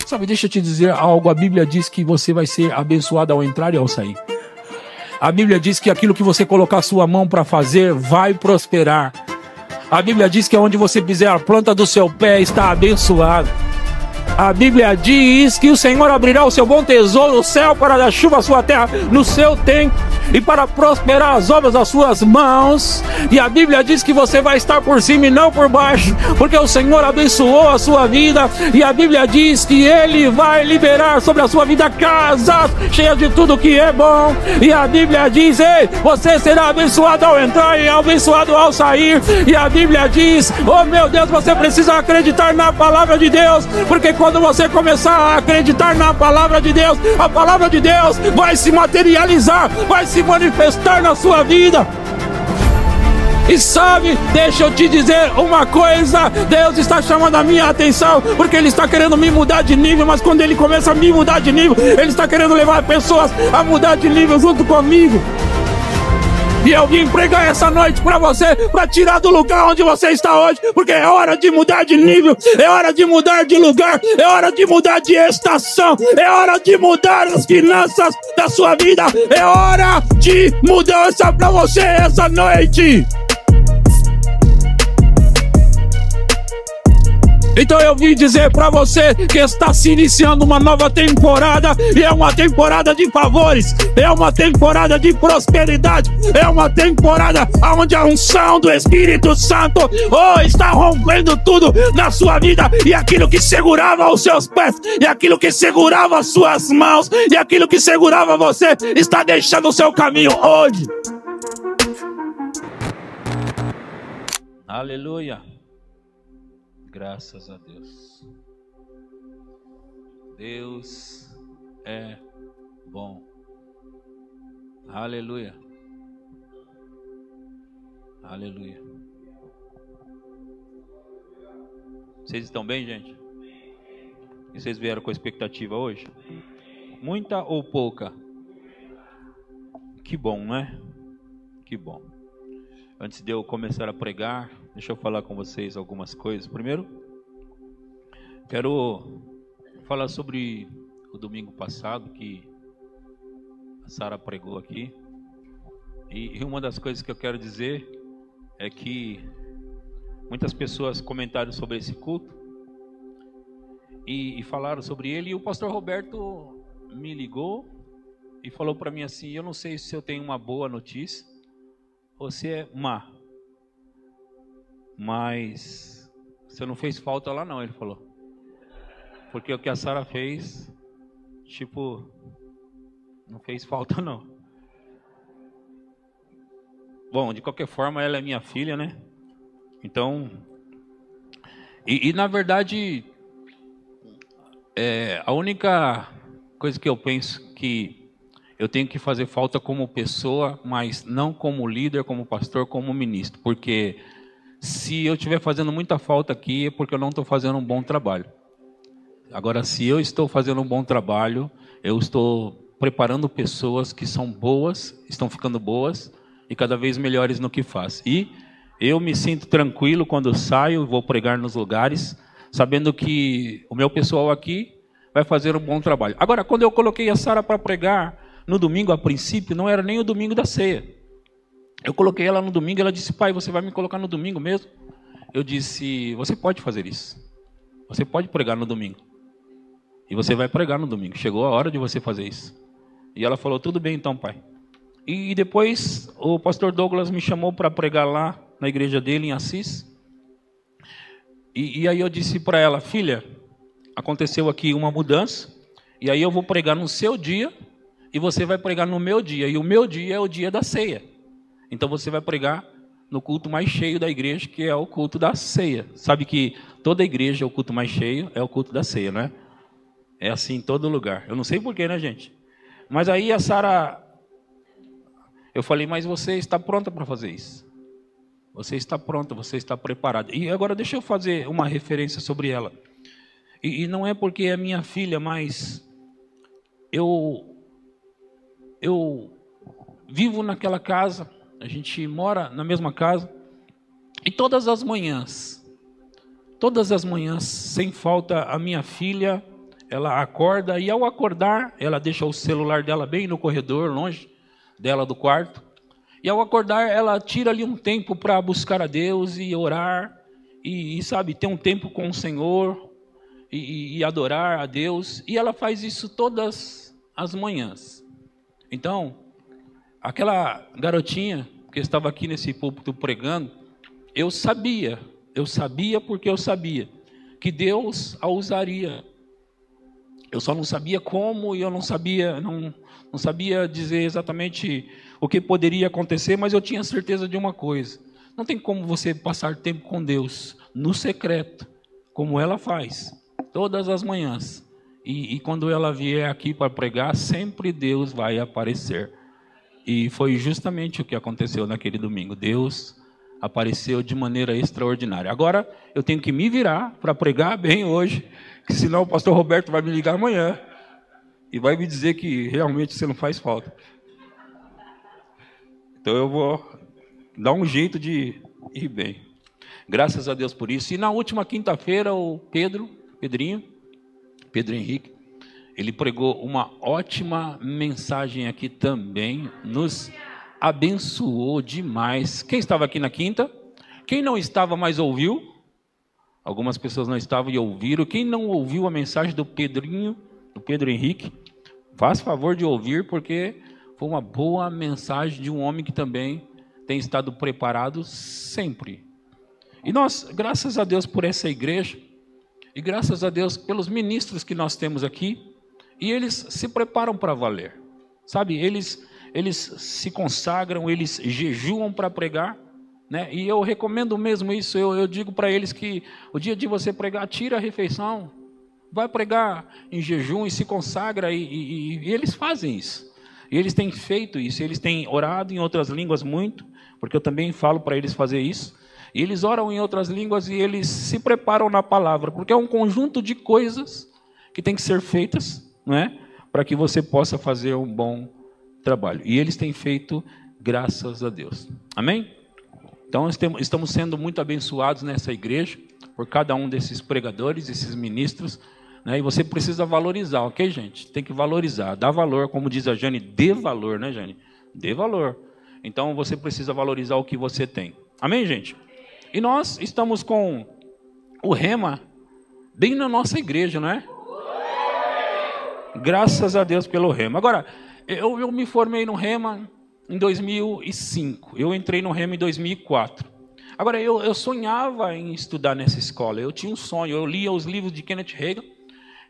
Sabe, deixa eu te dizer algo. A Bíblia diz que você vai ser abençoado ao entrar e ao sair. A Bíblia diz que aquilo que você colocar a sua mão para fazer vai prosperar. A Bíblia diz que onde você pisar a planta do seu pé está abençoado. A Bíblia diz que o Senhor abrirá o seu bom tesouro, o céu, para dar chuva à sua terra no seu tempo e para prosperar as obras das suas mãos. E a Bíblia diz que você vai estar por cima e não por baixo, porque o Senhor abençoou a sua vida. E a Bíblia diz que Ele vai liberar sobre a sua vida casas cheias de tudo que é bom. E a Bíblia diz: ei, você será abençoado ao entrar e abençoado ao sair. E a Bíblia diz: oh meu Deus, você precisa acreditar na palavra de Deus, porque quando você começar a acreditar na palavra de Deus, a palavra de Deus vai se materializar, vai se manifestar na sua vida. E sabe, deixa eu te dizer uma coisa, Deus está chamando a minha atenção, porque Ele está querendo me mudar de nível. Mas quando Ele começa a me mudar de nível, Ele está querendo levar pessoas a mudar de nível junto comigo. E eu vim pregar essa noite para você, para tirar do lugar onde você está hoje, porque é hora de mudar de nível, é hora de mudar de lugar, é hora de mudar de estação, é hora de mudar as finanças da sua vida, é hora de mudança para você essa noite. Então eu vim dizer para você que está se iniciando uma nova temporada, e é uma temporada de favores, é uma temporada de prosperidade, é uma temporada onde a unção do Espírito Santo está rompendo tudo na sua vida, e aquilo que segurava os seus pés, e aquilo que segurava as suas mãos, e aquilo que segurava você, está deixando o seu caminho hoje. Aleluia. Graças a Deus. Deus é bom. Aleluia. Aleluia. Vocês estão bem, gente? E vocês vieram com expectativa hoje? Muita ou pouca? Que bom, né? Que bom. Antes de eu começar a pregar, deixa eu falar com vocês algumas coisas. Primeiro, quero falar sobre o domingo passado que a Sara pregou aqui. E uma das coisas que eu quero dizer é que muitas pessoas comentaram sobre esse culto e falaram sobre ele. E o pastor Roberto me ligou e falou para mim assim: eu não sei se eu tenho uma boa notícia ou se é má, mas você não fez falta lá não, ele falou, porque o que a Sara fez, tipo, não fez falta não. Bom, de qualquer forma, ela é minha filha, né? Então, e na verdade, a única coisa que eu penso que eu tenho que fazer falta como pessoa, mas não como líder, como pastor, como ministro. Porque se eu estiver fazendo muita falta aqui, é porque eu não estou fazendo um bom trabalho. Agora, se eu estou fazendo um bom trabalho, eu estou preparando pessoas que são boas, estão ficando boas e cada vez melhores no que faz. E eu me sinto tranquilo quando saio e vou pregar nos lugares, sabendo que o meu pessoal aqui vai fazer um bom trabalho. Agora, quando eu coloquei a Sara para pregar no domingo, a princípio, não era nem o domingo da ceia. Eu coloquei ela no domingo, ela disse: pai, você vai me colocar no domingo mesmo? Eu disse: você pode fazer isso. Você pode pregar no domingo. E você vai pregar no domingo. Chegou a hora de você fazer isso. E ela falou: tudo bem então, pai. E depois o pastor Douglas me chamou para pregar lá na igreja dele, em Assis. E aí eu disse para ela: filha, aconteceu aqui uma mudança, e aí eu vou pregar no seu dia, e você vai pregar no meu dia, e o meu dia é o dia da ceia. Então você vai pregar no culto mais cheio da igreja, que é o culto da ceia. Sabe que toda igreja, o culto mais cheio é o culto da ceia, né? É assim em todo lugar. Eu não sei porquê, né, gente? Mas aí a Sara, eu falei: mas você está pronta para fazer isso? Você está pronta, você está preparada. E agora deixa eu fazer uma referência sobre ela. E não é porque é minha filha, mas eu vivo naquela casa, a gente mora na mesma casa, e todas as manhãs, sem falta, a minha filha ela acorda e ao acordar, ela deixa o celular dela bem no corredor, longe dela do quarto. E ao acordar, ela tira ali um tempo para buscar a Deus e orar. E sabe, ter um tempo com o Senhor e adorar a Deus. E ela faz isso todas as manhãs. Então, aquela garotinha que estava aqui nesse púlpito pregando, eu sabia porque eu sabia que Deus a usaria. Eu só não sabia como e eu não sabia dizer exatamente o que poderia acontecer, mas eu tinha certeza de uma coisa: não tem como você passar tempo com Deus no secreto, como ela faz, todas as manhãs. E quando ela vier aqui para pregar, sempre Deus vai aparecer. E foi justamente o que aconteceu naquele domingo. Deus apareceu de maneira extraordinária. Agora eu tenho que me virar para pregar bem hoje, que senão o pastor Roberto vai me ligar amanhã e vai me dizer que realmente você não faz falta. Então eu vou dar um jeito de ir bem. Graças a Deus por isso. E na última quinta-feira o Pedro Henrique, ele pregou uma ótima mensagem aqui também, nos abençoou demais. Quem estava aqui na quinta? Quem não estava, mas ouviu? Algumas pessoas não estavam e ouviram. Quem não ouviu a mensagem do Pedro Henrique, faz favor de ouvir, porque foi uma boa mensagem de um homem que também tem estado preparado sempre. E nós, graças a Deus por essa igreja, e graças a Deus pelos ministros que nós temos aqui, e eles se preparam para valer. Sabe, eles se consagram, eles jejuam para pregar, né? E eu recomendo mesmo isso. Eu digo para eles que o dia de você pregar, tira a refeição, vai pregar em jejum e se consagra, e eles fazem isso. E eles têm feito isso, eles têm orado em outras línguas muito, porque eu também falo para eles fazer isso. E eles oram em outras línguas e eles se preparam na palavra, porque é um conjunto de coisas que tem que ser feitas, não é? Para que você possa fazer um bom trabalho. E eles têm feito, graças a Deus. Amém? Então, estamos sendo muito abençoados nessa igreja, por cada um desses pregadores, esses ministros, né? E você precisa valorizar, ok, gente? Tem que valorizar, dar valor, como diz a Jane, dê valor, né, Jane? Dê valor. Então, você precisa valorizar o que você tem. Amém, gente? E nós estamos com o Rema bem na nossa igreja, não é? Graças a Deus pelo Rema. Agora, eu me formei no Rema em 2005. Eu entrei no Rema em 2004. Agora, eu sonhava em estudar nessa escola. Eu tinha um sonho. Eu lia os livros de Kenneth Hagin.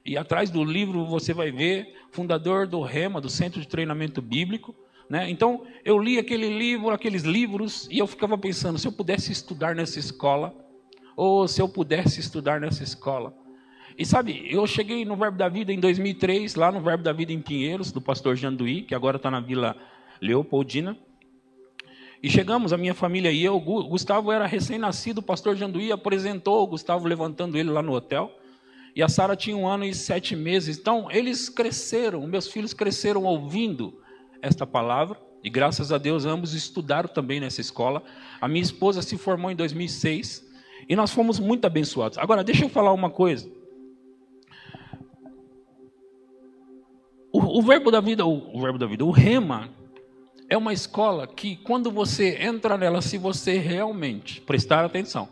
E atrás do livro você vai ver, fundador do Rema, do Centro de Treinamento Bíblico. Né? Então, eu li aqueles livros, e eu ficava pensando, se eu pudesse estudar nessa escola, ou se eu pudesse estudar nessa escola. E sabe, eu cheguei no Verbo da Vida em 2003, lá no Verbo da Vida em Pinheiros, do pastor Janduí, que agora está na Vila Leopoldina. E chegamos, a minha família e eu, o Gustavo era recém-nascido, o pastor Janduí apresentou o Gustavo levantando ele lá no hotel. E a Sara tinha 1 ano e 7 meses. Então, eles cresceram, meus filhos cresceram ouvindo esta palavra, e graças a Deus ambos estudaram também nessa escola. A minha esposa se formou em 2006 e nós fomos muito abençoados. Agora, deixa eu falar uma coisa. O Verbo da Vida, o Rema, é uma escola que quando você entra nela, se você realmente prestar atenção,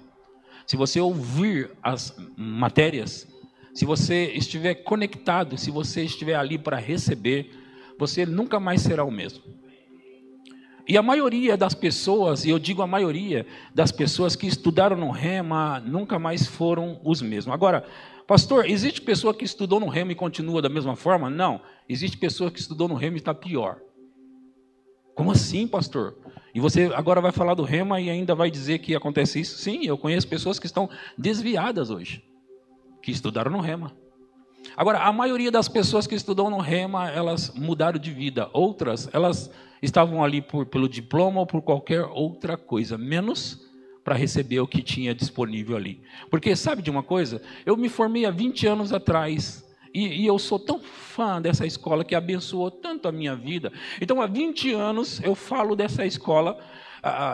se você ouvir as matérias, se você estiver conectado, se você estiver ali para receber, você nunca mais será o mesmo. E a maioria das pessoas, e eu digo a maioria das pessoas que estudaram no Rema, nunca mais foram os mesmos. Agora, pastor, existe pessoa que estudou no Rema e continua da mesma forma? Não. Existe pessoa que estudou no Rema e está pior. Como assim, pastor? E você agora vai falar do Rema e ainda vai dizer que acontece isso? Sim, eu conheço pessoas que estão desviadas hoje, que estudaram no Rema. Agora, a maioria das pessoas que estudam no Rema, elas mudaram de vida. Outras, elas estavam ali pelo diploma ou por qualquer outra coisa, menos para receber o que tinha disponível ali. Porque sabe de uma coisa? Eu me formei há 20 anos atrás e eu sou tão fã dessa escola que abençoou tanto a minha vida. Então, há 20 anos eu falo dessa escola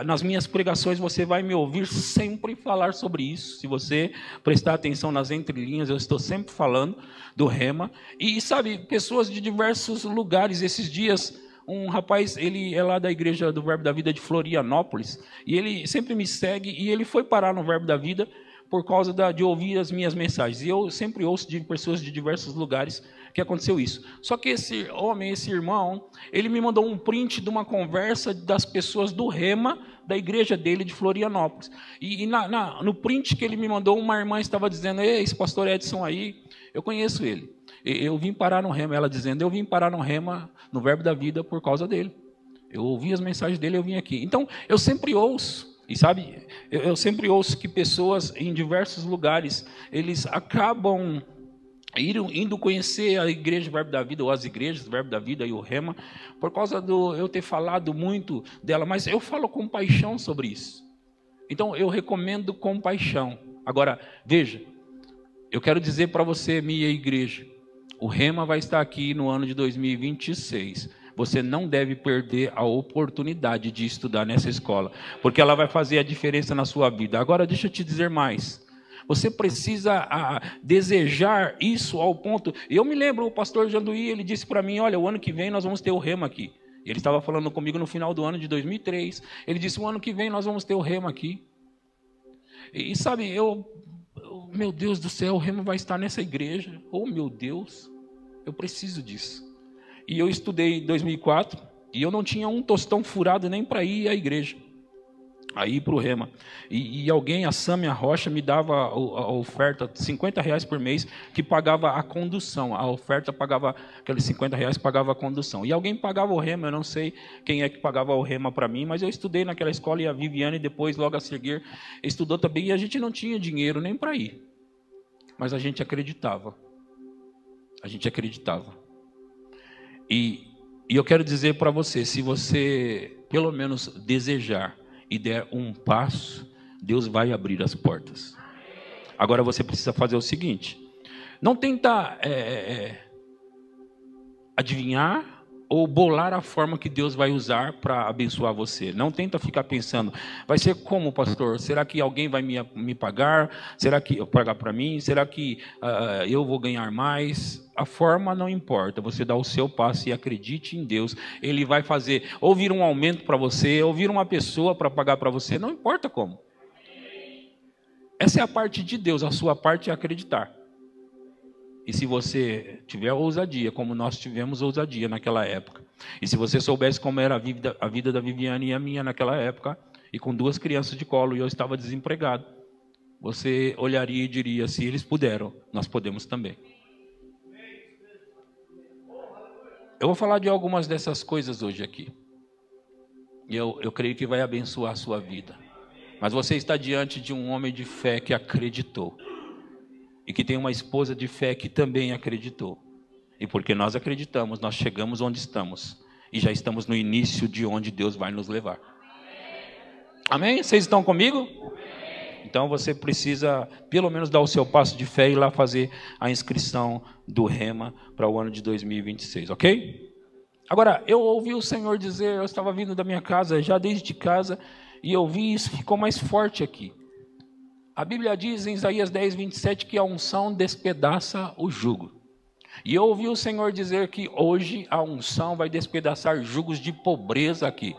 nas minhas pregações você vai me ouvir sempre falar sobre isso. Se você prestar atenção nas entrelinhas, eu estou sempre falando do rema. E sabe, pessoas de diversos lugares. Esses dias, um rapaz, ele é lá da igreja do Verbo da Vida de Florianópolis, e ele sempre me segue, e ele foi parar no Verbo da Vida por causa de ouvir as minhas mensagens. E eu sempre ouço de pessoas de diversos lugares que aconteceu isso. Só que esse homem, esse irmão, ele me mandou um print de uma conversa das pessoas do rema da igreja dele de Florianópolis. E no print que ele me mandou, uma irmã estava dizendo: ei, esse pastor Edson aí, eu conheço ele. Eu vim parar no rema. Ela dizendo: eu vim parar no rema, no Verbo da Vida, por causa dele. Eu ouvi as mensagens dele, eu vim aqui. Então, eu sempre ouço. E sabe, eu sempre ouço que pessoas em diversos lugares, eles acabam indo conhecer a igreja do Verbo da Vida, ou as igrejas do Verbo da Vida e o rema, por causa do eu ter falado muito dela, mas eu falo com paixão sobre isso. Então eu recomendo com paixão. Agora, veja, eu quero dizer para você, minha igreja, o rema vai estar aqui no ano de 2026. Você não deve perder a oportunidade de estudar nessa escola, porque ela vai fazer a diferença na sua vida. Agora, deixa eu te dizer mais. Você precisa desejar isso ao ponto... Eu me lembro, o pastor Janduí, ele disse para mim: olha, o ano que vem nós vamos ter o rema aqui. Ele estava falando comigo no final do ano de 2003. Ele disse: o ano que vem nós vamos ter o rema aqui. E sabe, meu Deus do céu, o rema vai estar nessa igreja. Oh, meu Deus, eu preciso disso. E eu estudei em 2004 e eu não tinha um tostão furado nem para ir à igreja, aí para o rema. E alguém, a Sâmia Rocha, me dava a oferta, R$50 por mês, que pagava a condução. A oferta pagava, aqueles R$50 pagava a condução. E alguém pagava o rema, eu não sei quem é que pagava o rema para mim, mas eu estudei naquela escola, e a Viviane depois, logo a seguir, estudou também, e a gente não tinha dinheiro nem para ir. Mas a gente acreditava. A gente acreditava. E eu quero dizer para você, se você pelo menos desejar e der um passo, Deus vai abrir as portas. Agora você precisa fazer o seguinte: não tenta adivinhar ou bolar a forma que Deus vai usar para abençoar você. Não tenta ficar pensando: vai ser como, pastor? Será que alguém vai me pagar? Será que eu pagar para mim? Será que eu vou ganhar mais? A forma não importa. Você dá o seu passo e acredite em Deus. Ele vai fazer ou vir um aumento para você, ou vir uma pessoa para pagar para você. Não importa como. Essa é a parte de Deus. A sua parte é acreditar. E se você tiver ousadia, como nós tivemos ousadia naquela época, e se você soubesse como era a vida da Viviane e a minha naquela época, e com 2 crianças de colo, e eu estava desempregado, você olharia e diria: se eles puderam, nós podemos também. Eu vou falar de algumas dessas coisas hoje aqui. E eu creio que vai abençoar a sua vida. Mas você está diante de um homem de fé que acreditou. E que tem uma esposa de fé que também acreditou. E porque nós acreditamos, nós chegamos onde estamos. E já estamos no início de onde Deus vai nos levar. Amém? Vocês estão comigo? Então você precisa pelo menos dar o seu passo de fé e ir lá fazer a inscrição do rema para o ano de 2026, ok? Agora, eu ouvi o Senhor dizer, eu estava vindo da minha casa, já desde casa, e eu vi isso, ficou mais forte aqui. A Bíblia diz em Isaías 10, 27 que a unção despedaça o jugo. E eu ouvi o Senhor dizer que hoje a unção vai despedaçar jugos de pobreza aqui.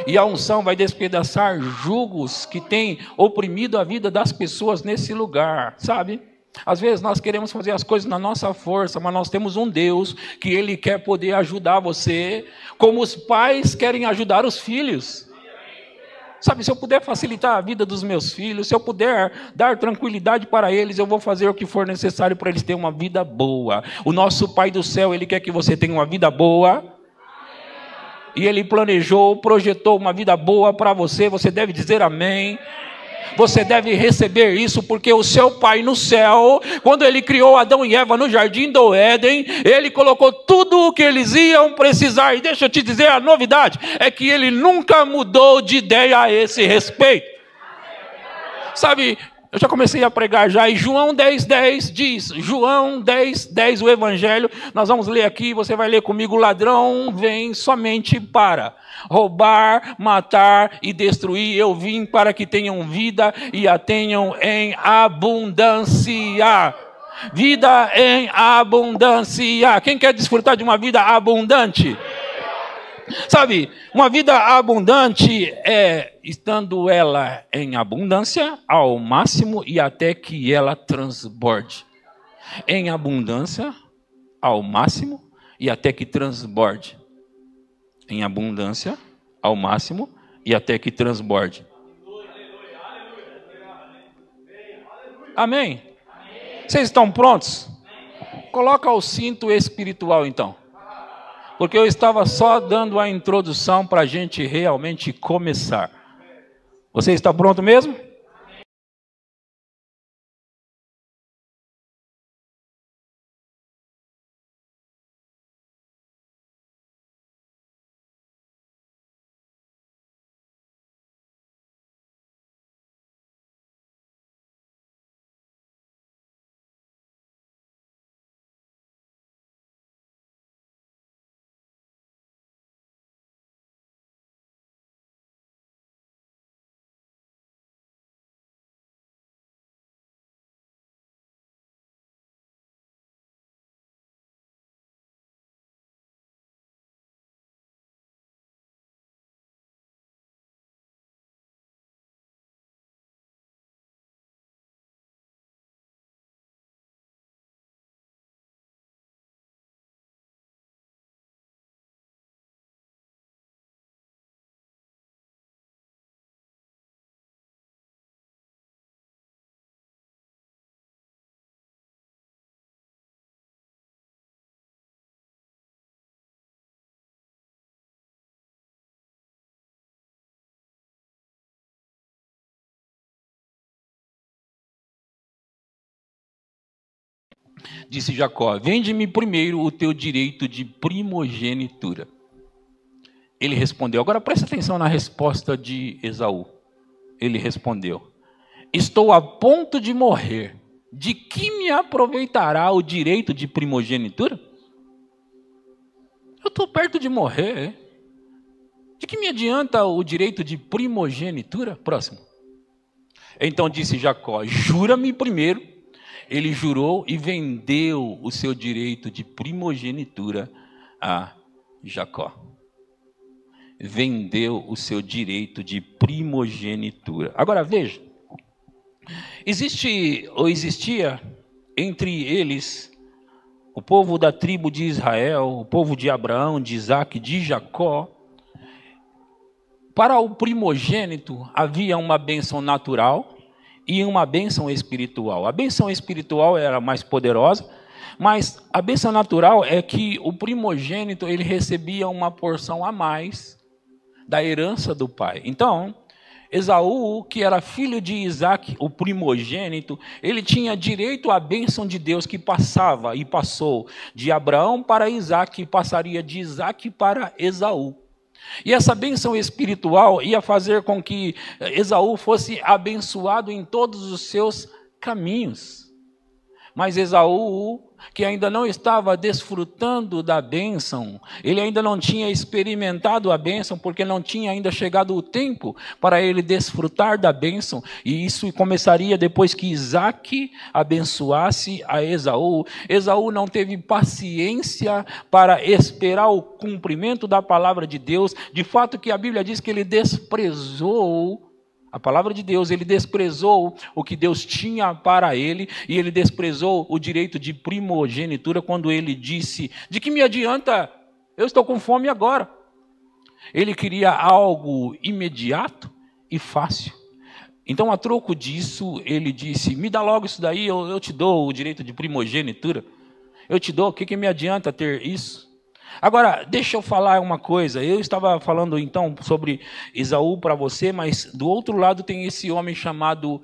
E a unção vai despedaçar jugos que têm oprimido a vida das pessoas nesse lugar, sabe? Às vezes nós queremos fazer as coisas na nossa força, mas nós temos um Deus que Ele quer poder ajudar você, como os pais querem ajudar os filhos. Sabe, se eu puder facilitar a vida dos meus filhos, se eu puder dar tranquilidade para eles, eu vou fazer o que for necessário para eles terem uma vida boa. O nosso Pai do céu, Ele quer que você tenha uma vida boa. E Ele planejou, projetou uma vida boa para você. Você deve dizer amém. Você deve receber isso, porque o seu Pai no céu, quando Ele criou Adão e Eva no jardim do Éden, Ele colocou tudo o que eles iam precisar. E deixa eu te dizer, a novidade é que Ele nunca mudou de ideia a esse respeito. Sabe, Eu já comecei a pregar já, e João 10:10 diz, João 10:10, o Evangelho, nós vamos ler aqui, você vai ler comigo, o ladrão vem somente para roubar, matar e destruir, eu vim para que tenham vida e a tenham em abundância. Vida em abundância. Quem quer desfrutar de uma vida abundante? Sabe, uma vida abundante é estando ela em abundância ao máximo e até que ela transborde. Em abundância ao máximo e até que transborde. Em abundância ao máximo e até que transborde. Amém? Vocês estão prontos? Coloca o cinto espiritual então. Porque eu estava só dando a introdução para a gente realmente começar. Você está pronto mesmo? Disse Jacó: vende-me primeiro o teu direito de primogenitura. Ele respondeu, agora presta atenção na resposta de Esaú. Ele respondeu: estou a ponto de morrer, de que me aproveitará o direito de primogenitura? Eu estou perto de morrer, de que me adianta o direito de primogenitura? Próximo. Então disse Jacó: jura-me primeiro. Ele jurou e vendeu o seu direito de primogenitura a Jacó. Vendeu o seu direito de primogenitura. Agora veja, existia entre eles o povo da tribo de Israel, o povo de Abraão, de Isaac, de Jacó. Para o primogênito havia uma bênção natural e uma bênção espiritual. A bênção espiritual era mais poderosa, mas a bênção natural é que o primogênito ele recebia uma porção a mais da herança do pai. Então, Esaú, que era filho de Isaac, o primogênito, ele tinha direito à bênção de Deus que passava e passou de Abraão para Isaac e passaria de Isaac para Esaú. E essa bênção espiritual ia fazer com que Esaú fosse abençoado em todos os seus caminhos. Mas Esaú, que ainda não estava desfrutando da bênção, ele ainda não tinha experimentado a bênção, porque não tinha ainda chegado o tempo para ele desfrutar da bênção, e isso começaria depois que Isaac abençoasse a Esaú. Esaú não teve paciência para esperar o cumprimento da palavra de Deus, de fato que a Bíblia diz que ele desprezou a palavra de Deus, ele desprezou o que Deus tinha para ele, e ele desprezou o direito de primogenitura quando ele disse: de que me adianta? Eu estou com fome agora. Ele queria algo imediato e fácil. Então, a troco disso, ele disse: me dá logo isso daí, eu te dou o direito de primogenitura. Eu te dou, o que me adianta ter isso? Agora, deixa eu falar uma coisa. Eu estava falando então sobre Esaú para você, mas do outro lado tem esse homem chamado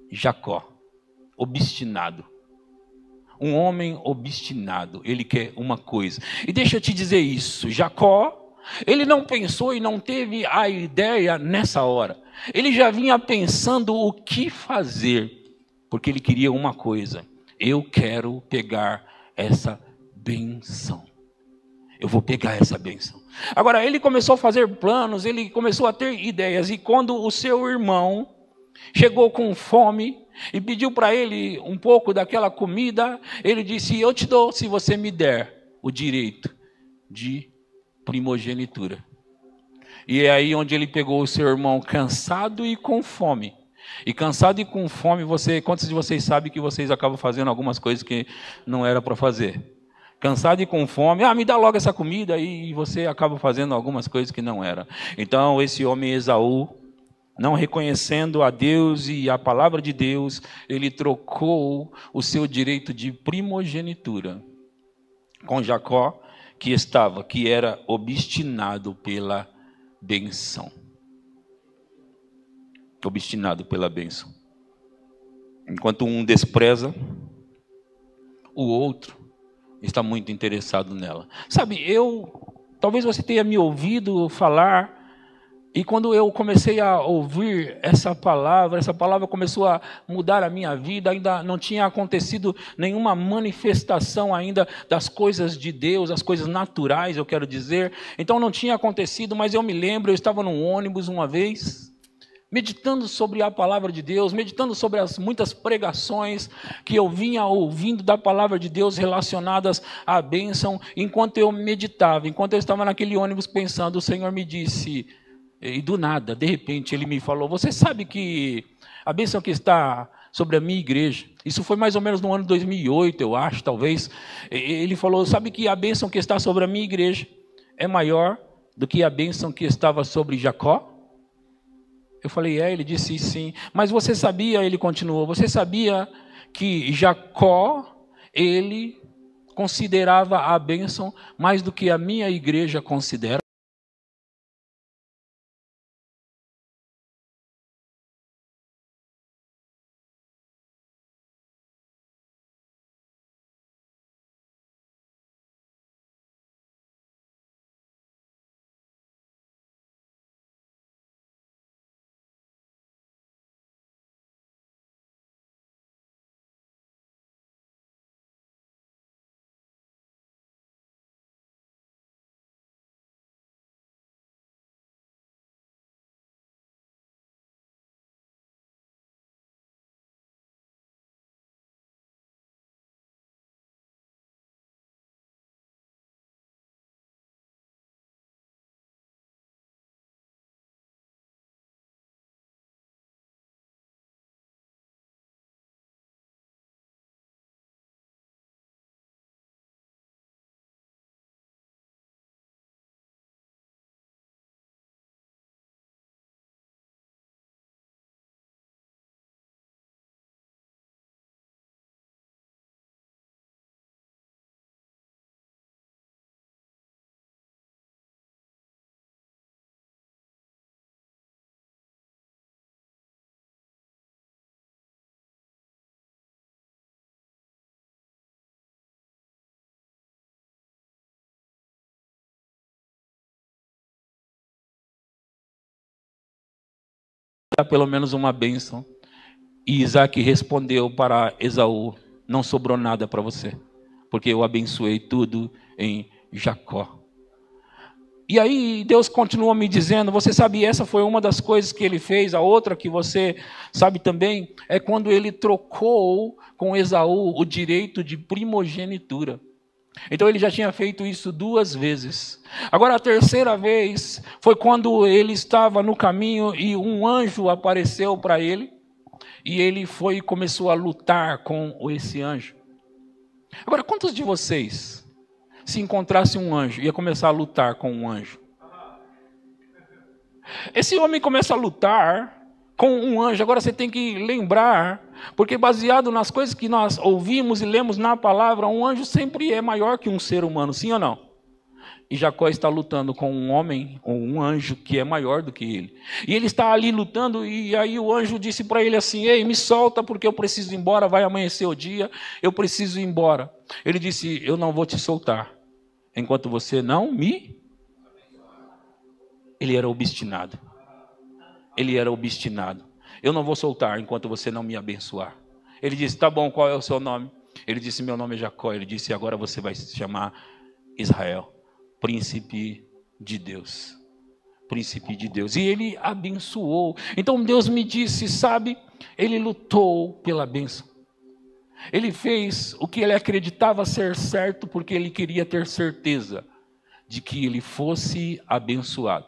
Jacó, obstinado. Um homem obstinado, ele quer uma coisa. E deixa eu te dizer isso, Jacó ele não pensou e não teve a ideia nessa hora. Ele já vinha pensando o que fazer, porque ele queria uma coisa: eu quero pegar essa benção. Eu vou pegar essa benção. Agora, ele começou a fazer planos, ele começou a ter ideias, e quando o seu irmão chegou com fome e pediu para ele um pouco daquela comida, ele disse: eu te dou se você me der o direito de primogenitura. E é aí onde ele pegou o seu irmão cansado e com fome. E cansado e com fome, quantos de vocês sabem que vocês acabam fazendo algumas coisas que não era para fazer? Cansado e com fome, me dá logo essa comida, e você acaba fazendo algumas coisas que não era. Então esse homem Esaú, não reconhecendo a Deus e a palavra de Deus, ele trocou o seu direito de primogenitura com Jacó, que era obstinado pela benção. Obstinado pela benção. Enquanto um despreza, o outro está muito interessado nela. Sabe, talvez você tenha me ouvido falar, e quando eu comecei a ouvir essa palavra começou a mudar a minha vida. Ainda não tinha acontecido nenhuma manifestação ainda das coisas de Deus, as coisas naturais, eu quero dizer. Então não tinha acontecido, mas eu me lembro, eu estava num ônibus uma vez, meditando sobre a palavra de Deus, meditando sobre as muitas pregações que eu vinha ouvindo da palavra de Deus relacionadas à bênção. Enquanto eu meditava, enquanto eu estava naquele ônibus pensando, o Senhor me disse, e do nada, de repente, Ele me falou: você sabe que a bênção que está sobre a minha igreja, isso foi mais ou menos no ano 2008, eu acho, talvez. Ele falou: sabe que a bênção que está sobre a minha igreja é maior do que a bênção que estava sobre Jacó? Eu falei: Ele disse: sim. Mas você sabia, ele continuou, você sabia que Jacó, ele considerava a bênção mais do que a minha igreja considera? Pelo menos uma bênção. E Isaac respondeu para Esaú: não sobrou nada para você, porque eu abençoei tudo em Jacó. E aí Deus continuou me dizendo: você sabe, essa foi uma das coisas que ele fez. A outra que você sabe também é quando ele trocou com Esaú o direito de primogenitura. Então ele já tinha feito isso 2 vezes. Agora a terceira vez foi quando ele estava no caminho e um anjo apareceu para ele. E ele foi e começou a lutar com esse anjo. Agora, quantos de vocês, se encontrasse um anjo, ia começar a lutar com um anjo? Esse homem começa a lutar com um anjo. Agora você tem que lembrar, porque baseado nas coisas que nós ouvimos e lemos na palavra, um anjo sempre é maior que um ser humano, sim ou não? E Jacó está lutando com um homem, ou um anjo que é maior do que ele. E ele está ali lutando, e aí o anjo disse para ele assim: ei, me solta porque eu preciso ir embora, vai amanhecer o dia, eu preciso ir embora. Ele disse: eu não vou te soltar, enquanto você não me Ele era obstinado. Ele era obstinado. Eu não vou soltar enquanto você não me abençoar. Ele disse, tá bom, qual é o seu nome? Ele disse, meu nome é Jacó. Ele disse, agora você vai se chamar Israel, príncipe de Deus. Príncipe de Deus. E ele abençoou. Então Deus me disse, sabe, ele lutou pela bênção. Ele fez o que ele acreditava ser certo, porque ele queria ter certeza de que ele fosse abençoado.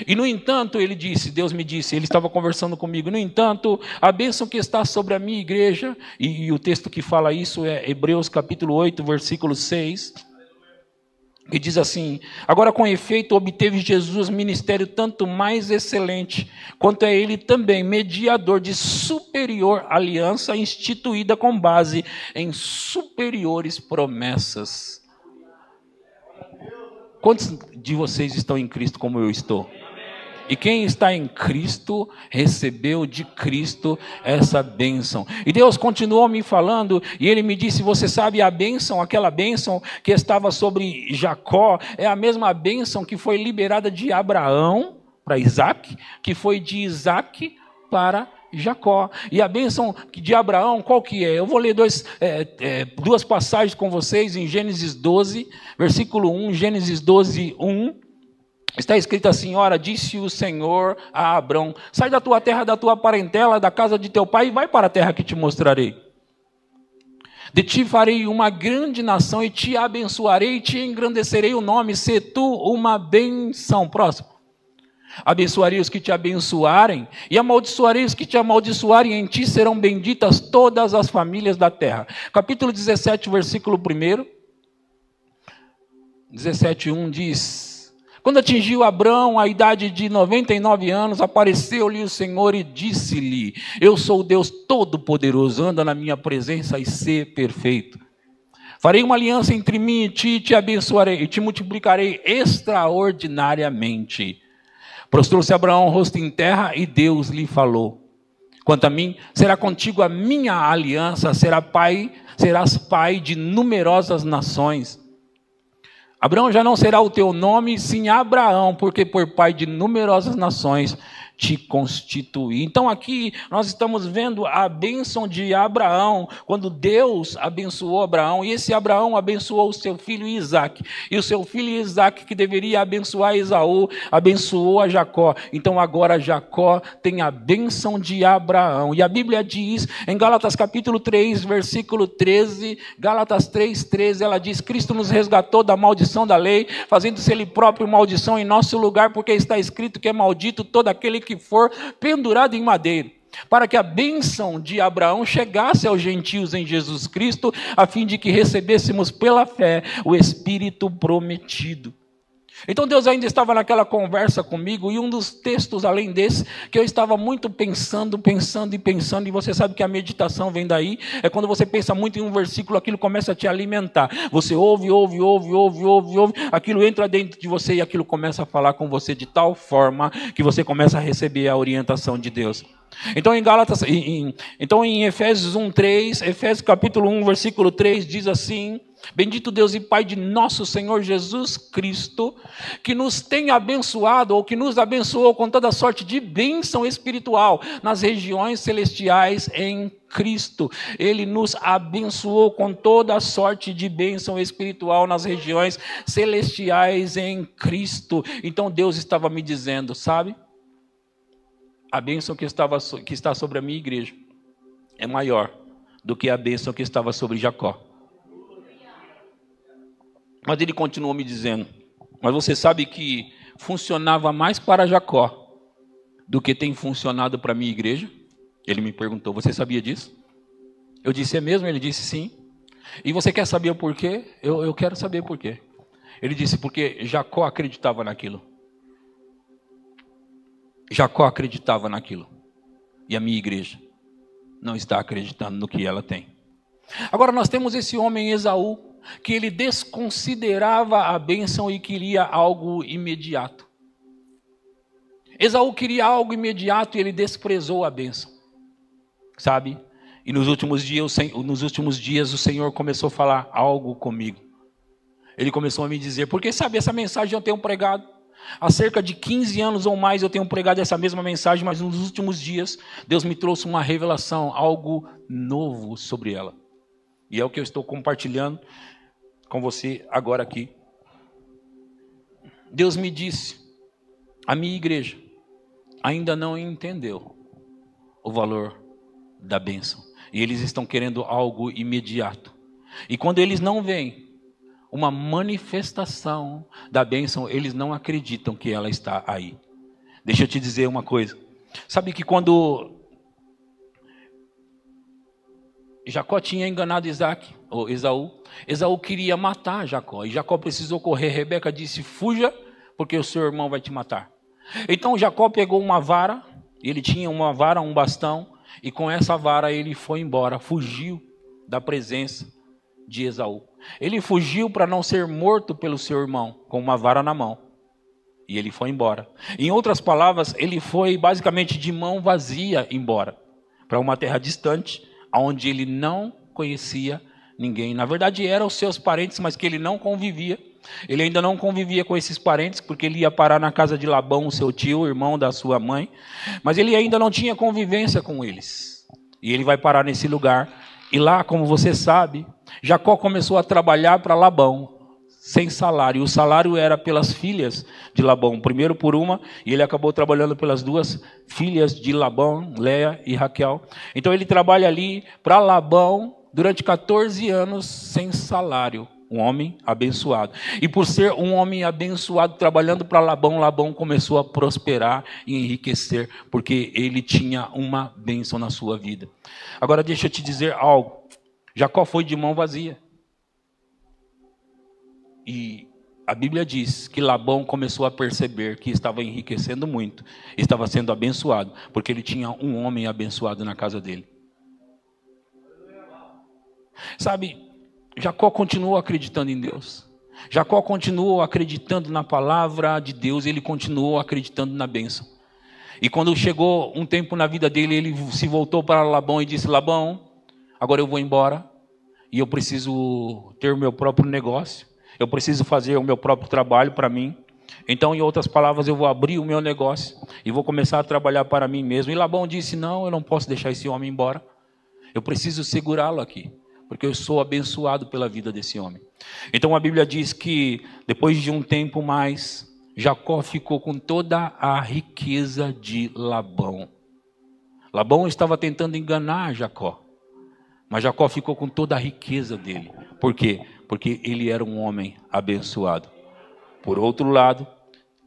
E no entanto, ele disse, Deus me disse, ele estava conversando comigo, no entanto, a bênção que está sobre a minha igreja, e o texto que fala isso é Hebreus capítulo 8, versículo 6, que diz assim, agora com efeito obteve Jesus ministério tanto mais excelente, quanto é ele também mediador de superior aliança instituída com base em superiores promessas. Quantos de vocês estão em Cristo como eu estou? E quem está em Cristo, recebeu de Cristo essa bênção. E Deus continuou me falando, e Ele me disse, você sabe a bênção, aquela bênção que estava sobre Jacó, é a mesma bênção que foi liberada de Abraão para Isaac, que foi de Isaac para Jacó. E a bênção de Abraão, qual que é? Eu vou ler duas passagens com vocês em Gênesis 12, versículo 1, Gênesis 12, 1. Está escrito assim, ora, disse o Senhor a Abrão, sai da tua terra, da tua parentela, da casa de teu pai e vai para a terra que te mostrarei. De ti farei uma grande nação e te abençoarei e te engrandecerei o nome, se tu uma benção. Próximo. Abençoarei os que te abençoarem e amaldiçoarei os que te amaldiçoarem, em ti serão benditas todas as famílias da terra. Capítulo 17, versículo 1. 17:1 diz, quando atingiu Abrão a idade de 99 anos, apareceu-lhe o Senhor e disse-lhe, eu sou o Deus Todo-Poderoso, anda na minha presença e sê perfeito. Farei uma aliança entre mim e ti, te abençoarei e te multiplicarei extraordinariamente. Prostrou-se Abraão rosto em terra e Deus lhe falou, quanto a mim, será contigo a minha aliança, serás pai de numerosas nações. Abraão já não será o teu nome, sim Abraão, porque por pai de numerosas nações te constituí. Então aqui nós estamos vendo a bênção de Abraão, quando Deus abençoou Abraão, e esse Abraão abençoou o seu filho Isaac, e o seu filho Isaac, que deveria abençoar Esaú, abençoou a Jacó. Então agora Jacó tem a bênção de Abraão, e a Bíblia diz em Gálatas capítulo 3, versículo 13, Gálatas 3:13, ela diz, Cristo nos resgatou da maldição da lei, fazendo-se ele próprio maldição em nosso lugar, porque está escrito que é maldito todo aquele que for pendurado em madeiro, para que a bênção de Abraão chegasse aos gentios em Jesus Cristo, a fim de que recebêssemos pela fé o Espírito prometido. Então Deus ainda estava naquela conversa comigo, e um dos textos além desse, que eu estava muito pensando, e você sabe que a meditação vem daí, é quando você pensa muito em um versículo, aquilo começa a te alimentar, você ouve, aquilo entra dentro de você, e aquilo começa a falar com você de tal forma, que você começa a receber a orientação de Deus. Então em Efésios 1:3, Efésios capítulo 1, versículo 3, diz assim, bendito Deus e Pai de nosso Senhor Jesus Cristo, que nos tem abençoado, ou que nos abençoou com toda sorte de bênção espiritual nas regiões celestiais em Cristo. Ele nos abençoou com toda a sorte de bênção espiritual nas regiões celestiais em Cristo. Então Deus estava me dizendo, sabe? A bênção que está sobre a minha igreja é maior do que a bênção que estava sobre Jacó. Mas ele continuou me dizendo, mas você sabe que funcionava mais para Jacó do que tem funcionado para a minha igreja? Ele me perguntou, você sabia disso? Eu disse, é mesmo? Ele disse, sim. E você quer saber o porquê? Eu quero saber o porquê. Ele disse, porque Jacó acreditava naquilo. Jacó acreditava naquilo. E a minha igreja não está acreditando no que ela tem. Agora nós temos esse homem Esaú, que ele desconsiderava a bênção e queria algo imediato. Esaú queria algo imediato e ele desprezou a bênção. Sabe? E nos últimos dias o Senhor começou a falar algo comigo. Ele começou a me dizer, porque sabe, essa mensagem eu tenho pregado. Há cerca de 15 anos ou mais eu tenho pregado essa mesma mensagem, mas nos últimos dias Deus me trouxe uma revelação, algo novo sobre ela. E é o que eu estou compartilhando com você agora aqui. Deus me disse, a minha igreja ainda não entendeu o valor da bênção. E eles estão querendo algo imediato. E quando eles não veem uma manifestação da bênção, eles não acreditam que ela está aí. Deixa eu te dizer uma coisa. Sabe que quando Jacó tinha enganado Isaac, ou Esaú, Esaú queria matar Jacó. E Jacó precisou correr. Rebeca disse, fuja, porque o seu irmão vai te matar. Então Jacó pegou uma vara, ele tinha uma vara, um bastão, e com essa vara ele foi embora, fugiu da presença de Esaú. Ele fugiu para não ser morto pelo seu irmão, com uma vara na mão. E ele foi embora. Em outras palavras, ele foi basicamente de mão vazia embora, para uma terra distante, onde ele não conhecia ninguém. Na verdade, eram os seus parentes, mas que ele não convivia. Ele ainda não convivia com esses parentes, porque ele ia parar na casa de Labão, o seu tio, irmão da sua mãe. Mas ele ainda não tinha convivência com eles. E ele vai parar nesse lugar. E lá, como você sabe, Jacó começou a trabalhar para Labão, sem salário. O salário era pelas filhas de Labão. Primeiro por uma, e ele acabou trabalhando pelas duas filhas de Labão, Léa e Raquel. Então ele trabalha ali para Labão durante 14 anos sem salário. Um homem abençoado. E por ser um homem abençoado, trabalhando para Labão, Labão começou a prosperar e enriquecer, porque ele tinha uma bênção na sua vida. Agora deixa eu te dizer algo. Jacó foi de mão vazia. E a Bíblia diz que Labão começou a perceber que estava enriquecendo muito, estava sendo abençoado, porque ele tinha um homem abençoado na casa dele. Sabe, Jacó continuou acreditando em Deus. Jacó continuou acreditando na palavra de Deus, ele continuou acreditando na bênção. E quando chegou um tempo na vida dele, ele se voltou para Labão e disse, Labão, agora eu vou embora e eu preciso ter o meu próprio negócio, eu preciso fazer o meu próprio trabalho para mim. Então, em outras palavras, eu vou abrir o meu negócio e vou começar a trabalhar para mim mesmo. E Labão disse, não, eu não posso deixar esse homem embora, eu preciso segurá-lo aqui, porque eu sou abençoado pela vida desse homem. Então a Bíblia diz que depois de um tempo mais, Jacó ficou com toda a riqueza de Labão. Labão estava tentando enganar Jacó, mas Jacó ficou com toda a riqueza dele. Por quê? Porque ele era um homem abençoado. Por outro lado,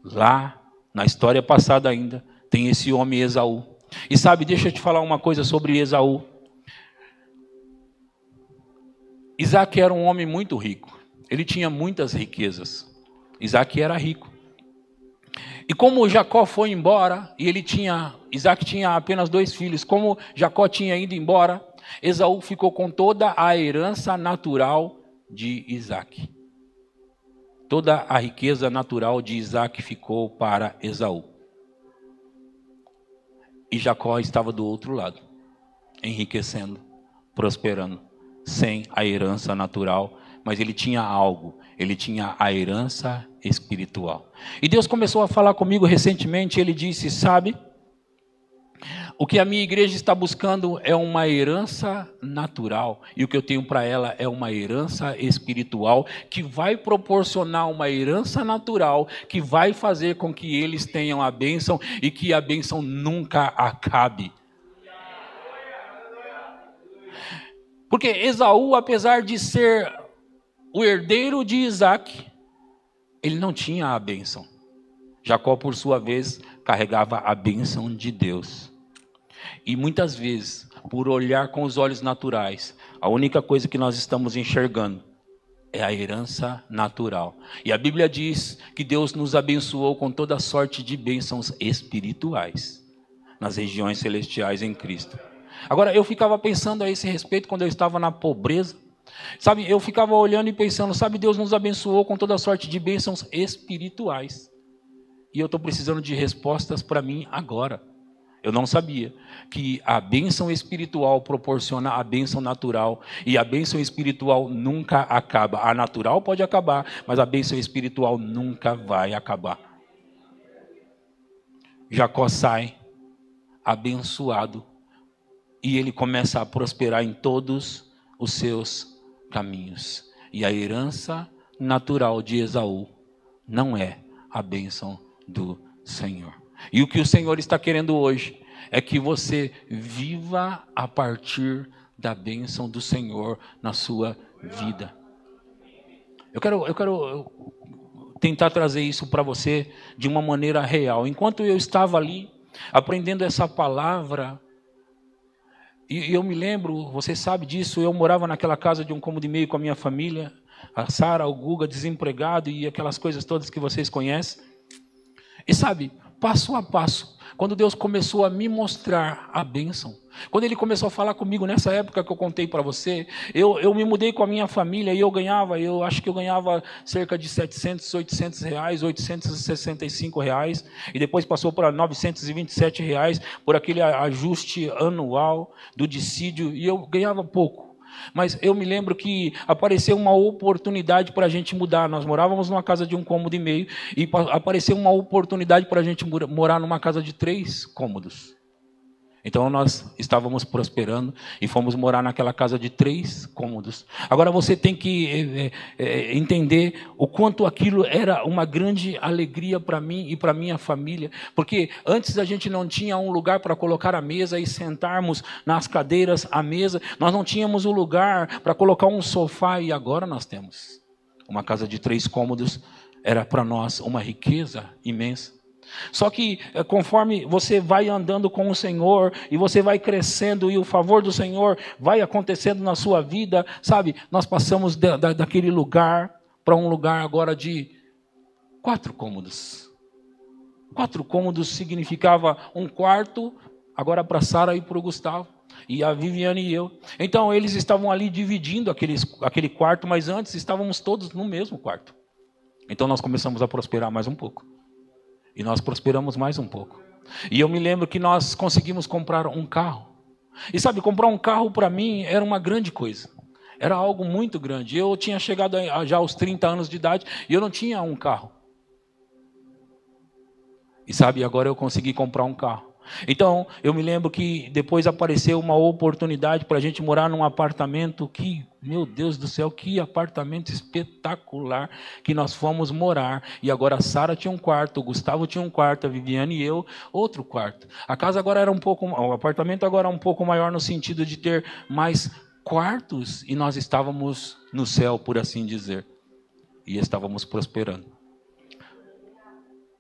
lá na história passada ainda, tem esse homem Esaú. E sabe, deixa eu te falar uma coisa sobre Esaú. Isaac era um homem muito rico. Ele tinha muitas riquezas. Isaac era rico. E como Jacó foi embora, e Isaac tinha apenas 2 filhos, como Jacó tinha ido embora, Esaú ficou com toda a herança natural de Isaac. Toda a riqueza natural de Isaac ficou para Esaú. E Jacó estava do outro lado, enriquecendo, prosperando, sem a herança natural, mas ele tinha algo, ele tinha a herança espiritual. E Deus começou a falar comigo recentemente, ele disse, sabe, o que a minha igreja está buscando é uma herança natural, e o que eu tenho para ela é uma herança espiritual, que vai proporcionar uma herança natural, que vai fazer com que eles tenham a bênção, e que a bênção nunca acabe. Porque Esaú, apesar de ser o herdeiro de Isaac, ele não tinha a bênção. Jacó, por sua vez, carregava a bênção de Deus. E muitas vezes, por olhar com os olhos naturais, a única coisa que nós estamos enxergando é a herança natural. E a Bíblia diz que Deus nos abençoou com toda sorte de bênçãos espirituais nas regiões celestiais em Cristo. Agora, eu ficava pensando a esse respeito quando eu estava na pobreza. Sabe, eu ficava olhando e pensando, sabe, Deus nos abençoou com toda sorte de bênçãos espirituais. E eu estou precisando de respostas para mim agora. Eu não sabia que a bênção espiritual proporciona a bênção natural. E a bênção espiritual nunca acaba. A natural pode acabar, mas a bênção espiritual nunca vai acabar. Jacó sai abençoado e ele começa a prosperar em todos os seus caminhos. E a herança natural de Esaú não é a bênção do Senhor. E o que o Senhor está querendo hoje é que você viva a partir da bênção do Senhor na sua vida. Eu quero tentar trazer isso para você de uma maneira real. Enquanto eu estava ali aprendendo essa palavra, e eu me lembro, você sabe disso, eu morava naquela casa de 1,5 cômodos com a minha família, a Sara, o Guga, desempregado e aquelas coisas todas que vocês conhecem. E sabe, passo a passo, quando Deus começou a me mostrar a bênção, quando Ele começou a falar comigo nessa época que eu contei para você, eu me mudei com a minha família e eu acho que eu ganhava cerca de 700, 800 reais, 865 reais, e depois passou para 927 reais por aquele ajuste anual do dissídio, e eu ganhava pouco. Mas eu me lembro que apareceu uma oportunidade para a gente mudar. Nós morávamos numa casa de 1,5 cômodos e apareceu uma oportunidade para a gente morar numa casa de 3 cômodos. Então nós estávamos prosperando e fomos morar naquela casa de 3 cômodos. Agora você tem que entender o quanto aquilo era uma grande alegria para mim e para minha família, porque antes a gente não tinha um lugar para colocar a mesa e sentarmos nas cadeiras à mesa, nós não tínhamos um lugar para colocar um sofá, e agora nós temos. Uma casa de 3 cômodos era para nós uma riqueza imensa. Só que conforme você vai andando com o Senhor e você vai crescendo e o favor do Senhor vai acontecendo na sua vida, sabe? Nós passamos daquele lugar para um lugar agora de 4 cômodos. 4 cômodos significava um quarto agora para Sara e para o Gustavo. E a Viviane e eu. Então eles estavam ali dividindo aquele quarto, mas antes estávamos todos no mesmo quarto. Então nós começamos a prosperar mais um pouco. E nós prosperamos mais um pouco. E eu me lembro que nós conseguimos comprar um carro. E sabe, comprar um carro para mim era uma grande coisa. Era algo muito grande. Eu tinha chegado já aos 30 anos de idade e eu não tinha um carro. E sabe, agora eu consegui comprar um carro. Então, eu me lembro que depois apareceu uma oportunidade para a gente morar num apartamento que, meu Deus do céu, que apartamento espetacular que nós fomos morar. E agora a Sara tinha um quarto, o Gustavo tinha um quarto, a Viviane e eu, outro quarto. A casa agora era o apartamento agora era um pouco maior no sentido de ter mais quartos e nós estávamos no céu, por assim dizer. E estávamos prosperando.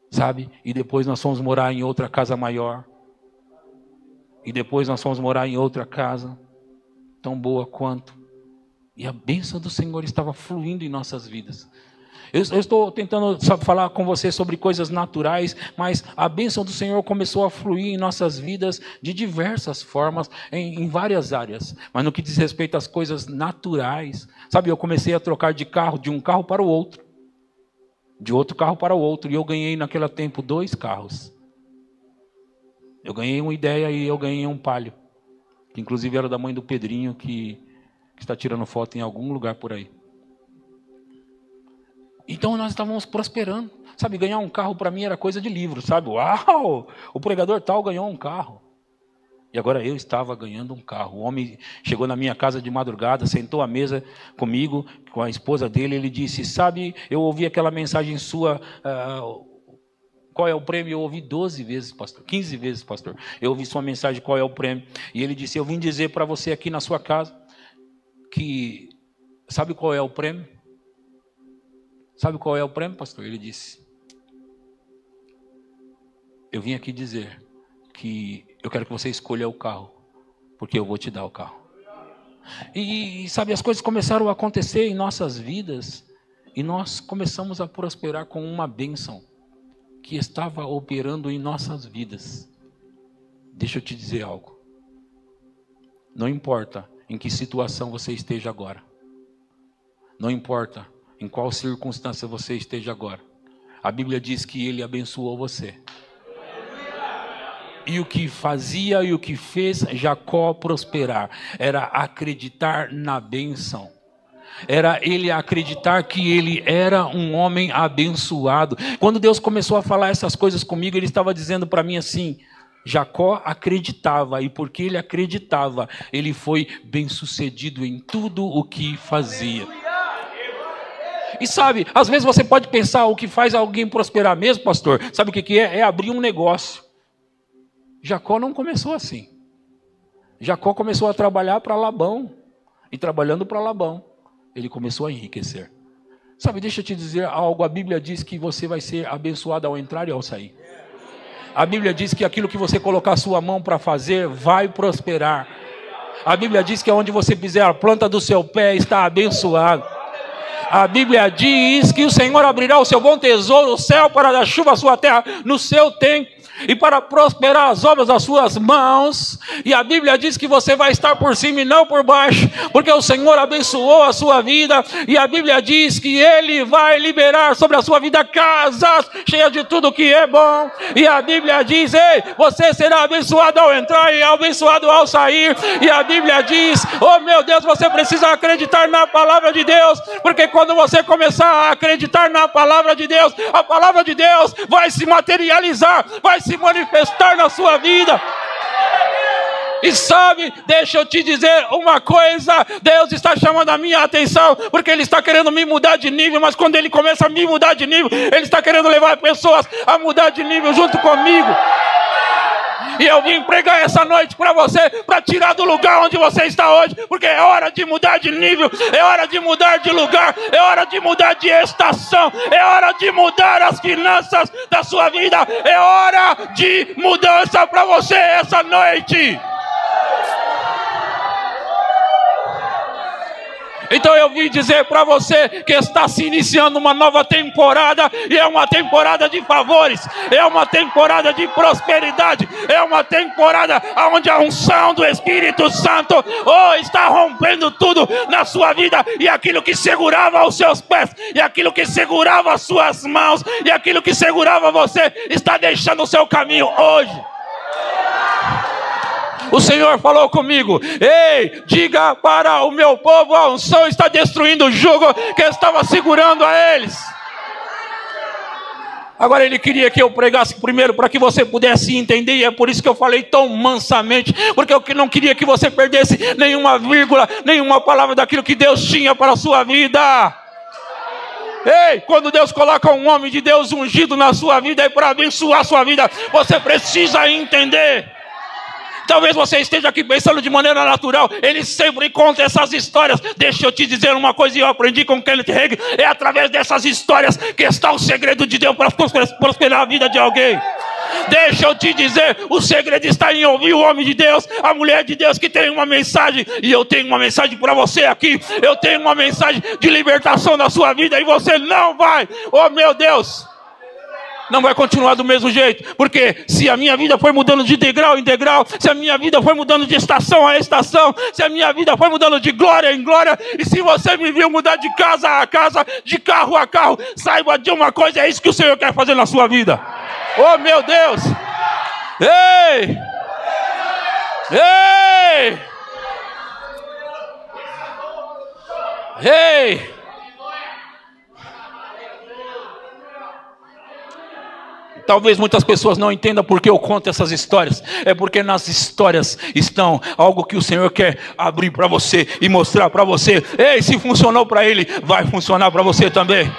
Sabe? E depois nós fomos morar em outra casa maior. E depois nós fomos morar em outra casa, tão boa quanto. E a bênção do Senhor estava fluindo em nossas vidas. Eu estou tentando falar com você sobre coisas naturais, mas a bênção do Senhor começou a fluir em nossas vidas de diversas formas, em várias áreas. Mas no que diz respeito às coisas naturais, sabe, eu comecei a trocar de carro, de um carro para o outro. De outro carro para o outro. E eu ganhei naquele tempo 2 carros. Eu ganhei uma ideia e eu ganhei um Palio. Que inclusive era da mãe do Pedrinho, que está tirando foto em algum lugar por aí. Então nós estávamos prosperando. Sabe, ganhar um carro para mim era coisa de livro, sabe? Uau! O pregador tal ganhou um carro. E agora eu estava ganhando um carro. O homem chegou na minha casa de madrugada, sentou à mesa comigo, com a esposa dele. Ele disse, sabe, eu ouvi aquela mensagem sua... qual é o prêmio? Eu ouvi 12 vezes, pastor. 15 vezes, pastor. Eu ouvi sua mensagem, qual é o prêmio? E ele disse, eu vim dizer para você aqui na sua casa que... Sabe qual é o prêmio? Sabe qual é o prêmio, pastor? Ele disse, eu vim aqui dizer que eu quero que você escolha o carro, porque eu vou te dar o carro. E sabe, as coisas começaram a acontecer em nossas vidas e nós começamos a prosperar com uma bênção que estava operando em nossas vidas. Deixa eu te dizer algo. Não importa em que situação você esteja agora. Não importa em qual circunstância você esteja agora. A Bíblia diz que Ele abençoou você. E o que fazia e o que fez Jacó prosperar era acreditar na bênção. Era ele acreditar que ele era um homem abençoado. Quando Deus começou a falar essas coisas comigo, ele estava dizendo para mim assim: Jacó acreditava, e porque ele acreditava, ele foi bem-sucedido em tudo o que fazia. E sabe, às vezes você pode pensar, o que faz alguém prosperar mesmo, pastor, sabe o que é? É abrir um negócio. Jacó não começou assim. Jacó começou a trabalhar para Labão, e trabalhando para Labão, ele começou a enriquecer. Sabe, deixa eu te dizer algo, a Bíblia diz que você vai ser abençoado ao entrar e ao sair. A Bíblia diz que aquilo que você colocar a sua mão para fazer, vai prosperar. A Bíblia diz que onde você pisar a planta do seu pé está abençoado. A Bíblia diz que o Senhor abrirá o seu bom tesouro, o céu, para dar chuva à sua terra no seu tempo, e para prosperar as obras das suas mãos. E a Bíblia diz que você vai estar por cima e não por baixo, porque o Senhor abençoou a sua vida. E a Bíblia diz que Ele vai liberar sobre a sua vida casas cheias de tudo que é bom. E a Bíblia diz: ei, você será abençoado ao entrar e abençoado ao sair. E a Bíblia diz: oh meu Deus, você precisa acreditar na palavra de Deus, porque quando você começar a acreditar na palavra de Deus, a palavra de Deus vai se materializar, vai se manifestar na sua vida. E sabe, deixa eu te dizer uma coisa, Deus está chamando a minha atenção, porque Ele está querendo me mudar de nível, mas quando Ele começa a me mudar de nível, Ele está querendo levar pessoas a mudar de nível junto comigo. E eu vim pregar essa noite para você, para tirar do lugar onde você está hoje, porque é hora de mudar de nível, é hora de mudar de lugar, é hora de mudar de estação, é hora de mudar as finanças da sua vida, é hora de mudança para você essa noite. Então eu vim dizer para você que está se iniciando uma nova temporada, e é uma temporada de favores, é uma temporada de prosperidade, é uma temporada onde a unção do Espírito Santo está rompendo tudo na sua vida, e aquilo que segurava os seus pés, e aquilo que segurava as suas mãos, e aquilo que segurava você, está deixando o seu caminho hoje. O Senhor falou comigo: ei, diga para o meu povo, a unção está destruindo o jugo que estava segurando a eles. Agora Ele queria que eu pregasse primeiro para que você pudesse entender, e é por isso que eu falei tão mansamente, porque eu não queria que você perdesse nenhuma vírgula, nenhuma palavra daquilo que Deus tinha para a sua vida. Ei, quando Deus coloca um homem de Deus ungido na sua vida, é para abençoar a sua vida, você precisa entender. Talvez você esteja aqui pensando de maneira natural, ele sempre conta essas histórias. Deixa eu te dizer uma coisa, e eu aprendi com Kenneth Hagin: é através dessas histórias que está o segredo de Deus para prosperar a vida de alguém. Deixa eu te dizer, o segredo está em ouvir o homem de Deus, a mulher de Deus que tem uma mensagem. E eu tenho uma mensagem para você aqui, eu tenho uma mensagem de libertação na sua vida, e você não vai, oh meu Deus, não vai continuar do mesmo jeito. Porque se a minha vida foi mudando de degrau em degrau, se a minha vida foi mudando de estação a estação, se a minha vida foi mudando de glória em glória, e se você me viu mudar de casa a casa, de carro a carro, saiba de uma coisa: é isso que o Senhor quer fazer na sua vida. Oh meu Deus! Ei! Ei! Ei! Talvez muitas pessoas não entendam porque eu conto essas histórias. É porque nas histórias estão algo que o Senhor quer abrir para você e mostrar para você. Ei, se funcionou para Ele, vai funcionar para você também.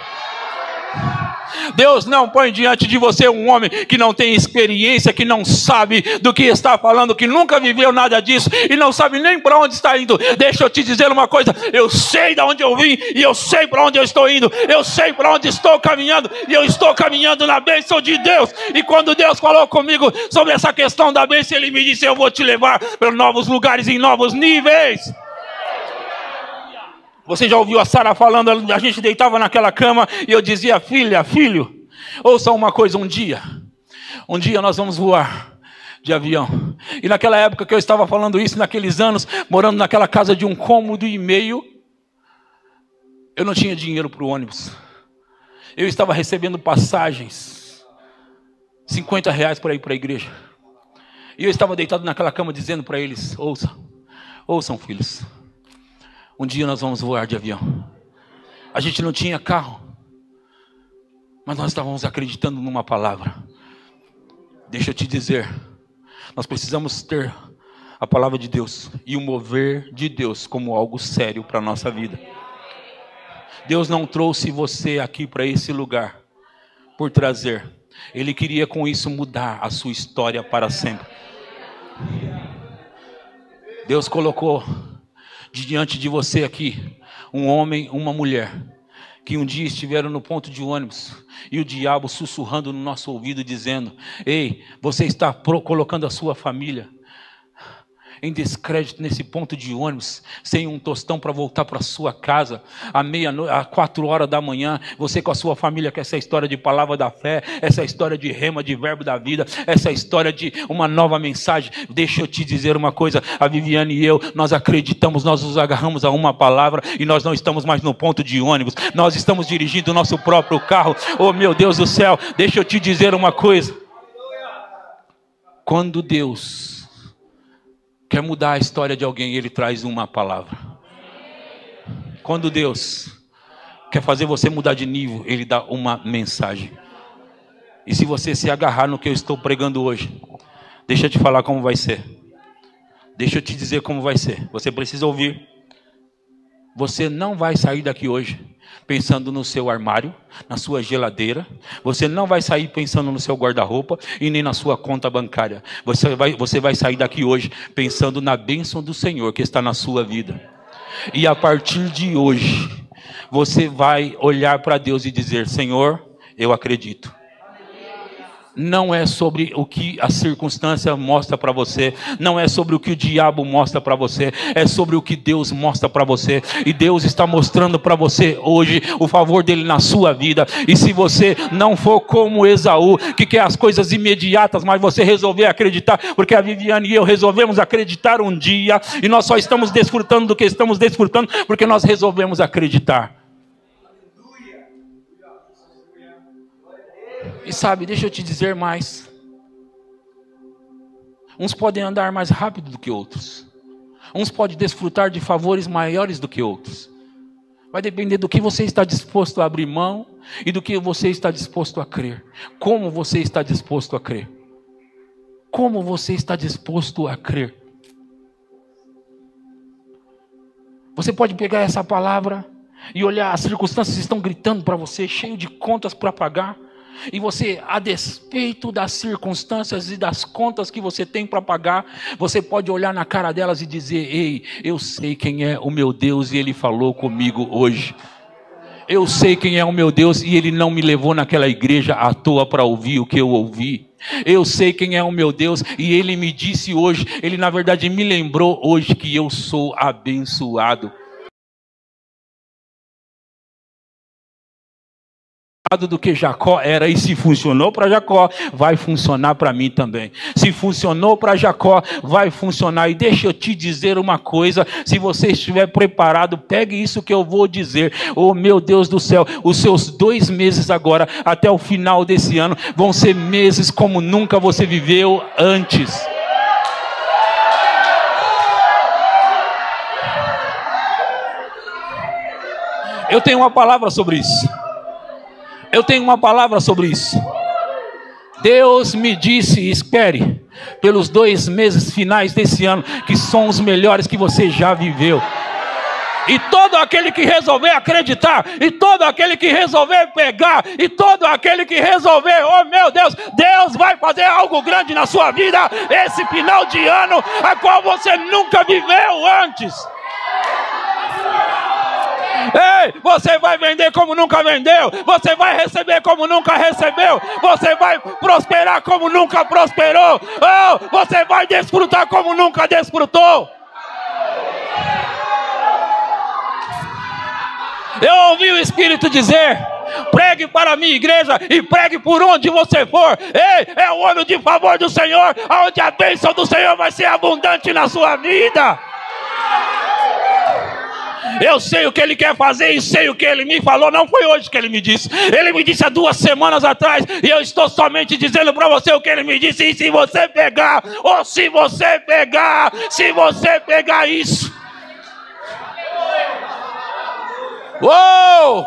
Deus não põe diante de você um homem que não tem experiência, que não sabe do que está falando, que nunca viveu nada disso e não sabe nem para onde está indo. Deixa eu te dizer uma coisa: eu sei de onde eu vim e eu sei para onde eu estou indo, eu sei para onde estou caminhando, e eu estou caminhando na bênção de Deus. E quando Deus falou comigo sobre essa questão da bênção, Ele me disse: eu vou te levar para novos lugares, em novos níveis. Você já ouviu a Sara falando? A gente deitava naquela cama e eu dizia: filha, filho, ouça uma coisa, um dia nós vamos voar de avião. E naquela época que eu estava falando isso, naqueles anos, morando naquela casa de 1,5 cômodos, eu não tinha dinheiro para o ônibus. Eu estava recebendo passagens, R$50 para ir para a igreja. E eu estava deitado naquela cama dizendo para eles: ouçam filhos, Um dia nós vamos voar de avião. A gente não tinha carro, mas nós estávamos acreditando numa palavra. Deixa eu te dizer, nós precisamos ter a palavra de Deus e o mover de Deus como algo sério para a nossa vida. Deus não trouxe você aqui para esse lugar por trazer. Ele queria com isso mudar a sua história para sempre. Deus colocou diante de você aqui um homem, uma mulher, que um dia estiveram no ponto de ônibus e o diabo sussurrando no nosso ouvido dizendo: ei, você está colocando a sua família em descrédito nesse ponto de ônibus, sem um tostão para voltar para sua casa, às 4 horas da manhã, você com a sua família, com essa história de palavra da fé, essa história de rema, de verbo da vida, essa história de uma nova mensagem. Deixa eu te dizer uma coisa, a Viviane e eu, nós acreditamos, nós nos agarramos a uma palavra e nós não estamos mais no ponto de ônibus, nós estamos dirigindo o nosso próprio carro. Oh meu Deus do céu, deixa eu te dizer uma coisa, quando Deus quer mudar a história de alguém, Ele traz uma palavra. Quando Deus quer fazer você mudar de nível, Ele dá uma mensagem. E se você se agarrar no que eu estou pregando hoje, deixa eu te falar como vai ser. Deixa eu te dizer como vai ser. Você precisa ouvir. Você não vai sair daqui hoje pensando no seu armário, na sua geladeira. Você não vai sair pensando no seu guarda-roupa e nem na sua conta bancária. Você vai sair daqui hoje pensando na bênção do Senhor que está na sua vida. E a partir de hoje, você vai olhar para Deus e dizer: Senhor, eu acredito. Não é sobre o que a circunstância mostra para você, não é sobre o que o diabo mostra para você, é sobre o que Deus mostra para você. E Deus está mostrando para você hoje o favor dele na sua vida. E se você não for como Esaú, que quer as coisas imediatas, mas você resolver acreditar, porque a Viviane e eu resolvemos acreditar um dia, e nós só estamos desfrutando do que estamos desfrutando porque nós resolvemos acreditar. E sabe, deixa eu te dizer mais. Uns podem andar mais rápido do que outros. Uns podem desfrutar de favores maiores do que outros. Vai depender do que você está disposto a abrir mão e do que você está disposto a crer. Como você está disposto a crer? Como você está disposto a crer? Você pode pegar essa palavra e olhar, as circunstâncias estão gritando para você, cheio de contas para pagar. E você, a despeito das circunstâncias e das contas que você tem para pagar, você pode olhar na cara delas e dizer: ei, eu sei quem é o meu Deus e Ele falou comigo hoje. Eu sei quem é o meu Deus e Ele não me levou naquela igreja à toa para ouvir o que eu ouvi. Eu sei quem é o meu Deus e Ele me disse hoje, Ele na verdade me lembrou hoje que eu sou abençoado. Do que Jacó era, e se funcionou para Jacó, vai funcionar para mim também. Se funcionou para Jacó, vai funcionar. E deixa eu te dizer uma coisa, se você estiver preparado, pegue isso que eu vou dizer. Oh meu Deus do céu, os seus 2 meses agora, até o final desse ano, vão ser meses como nunca você viveu antes. Eu tenho uma palavra sobre isso. Eu tenho uma palavra sobre isso. Deus me disse: espere pelos 2 meses finais desse ano, que são os melhores que você já viveu. E todo aquele que resolver acreditar, e todo aquele que resolver pegar, e todo aquele que resolver, oh meu Deus, Deus vai fazer algo grande na sua vida, esse final de ano, a qual você nunca viveu antes. Ei, você vai vender como nunca vendeu. Você vai receber como nunca recebeu. Você vai prosperar como nunca prosperou. Oh, você vai desfrutar como nunca desfrutou. Eu ouvi o Espírito dizer: pregue para a minha igreja e pregue por onde você for. Ei, é o ano de favor do Senhor, onde a bênção do Senhor vai ser abundante na sua vida. Eu sei o que Ele quer fazer e sei o que Ele me falou. Não foi hoje que Ele me disse. Ele me disse há 2 semanas atrás. E eu estou somente dizendo para você o que Ele me disse. E se você pegar, ou se você pegar isso, Uou!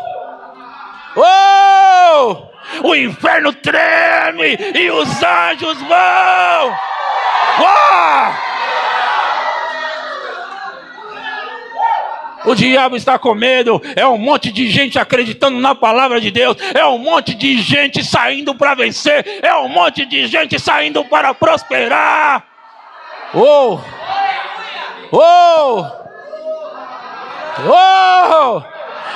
Uou! O inferno treme e os anjos vão! Uou! O diabo está com medo. É um monte de gente acreditando na palavra de Deus. É um monte de gente saindo para vencer. É um monte de gente saindo para prosperar. Oh! Oh! Oh!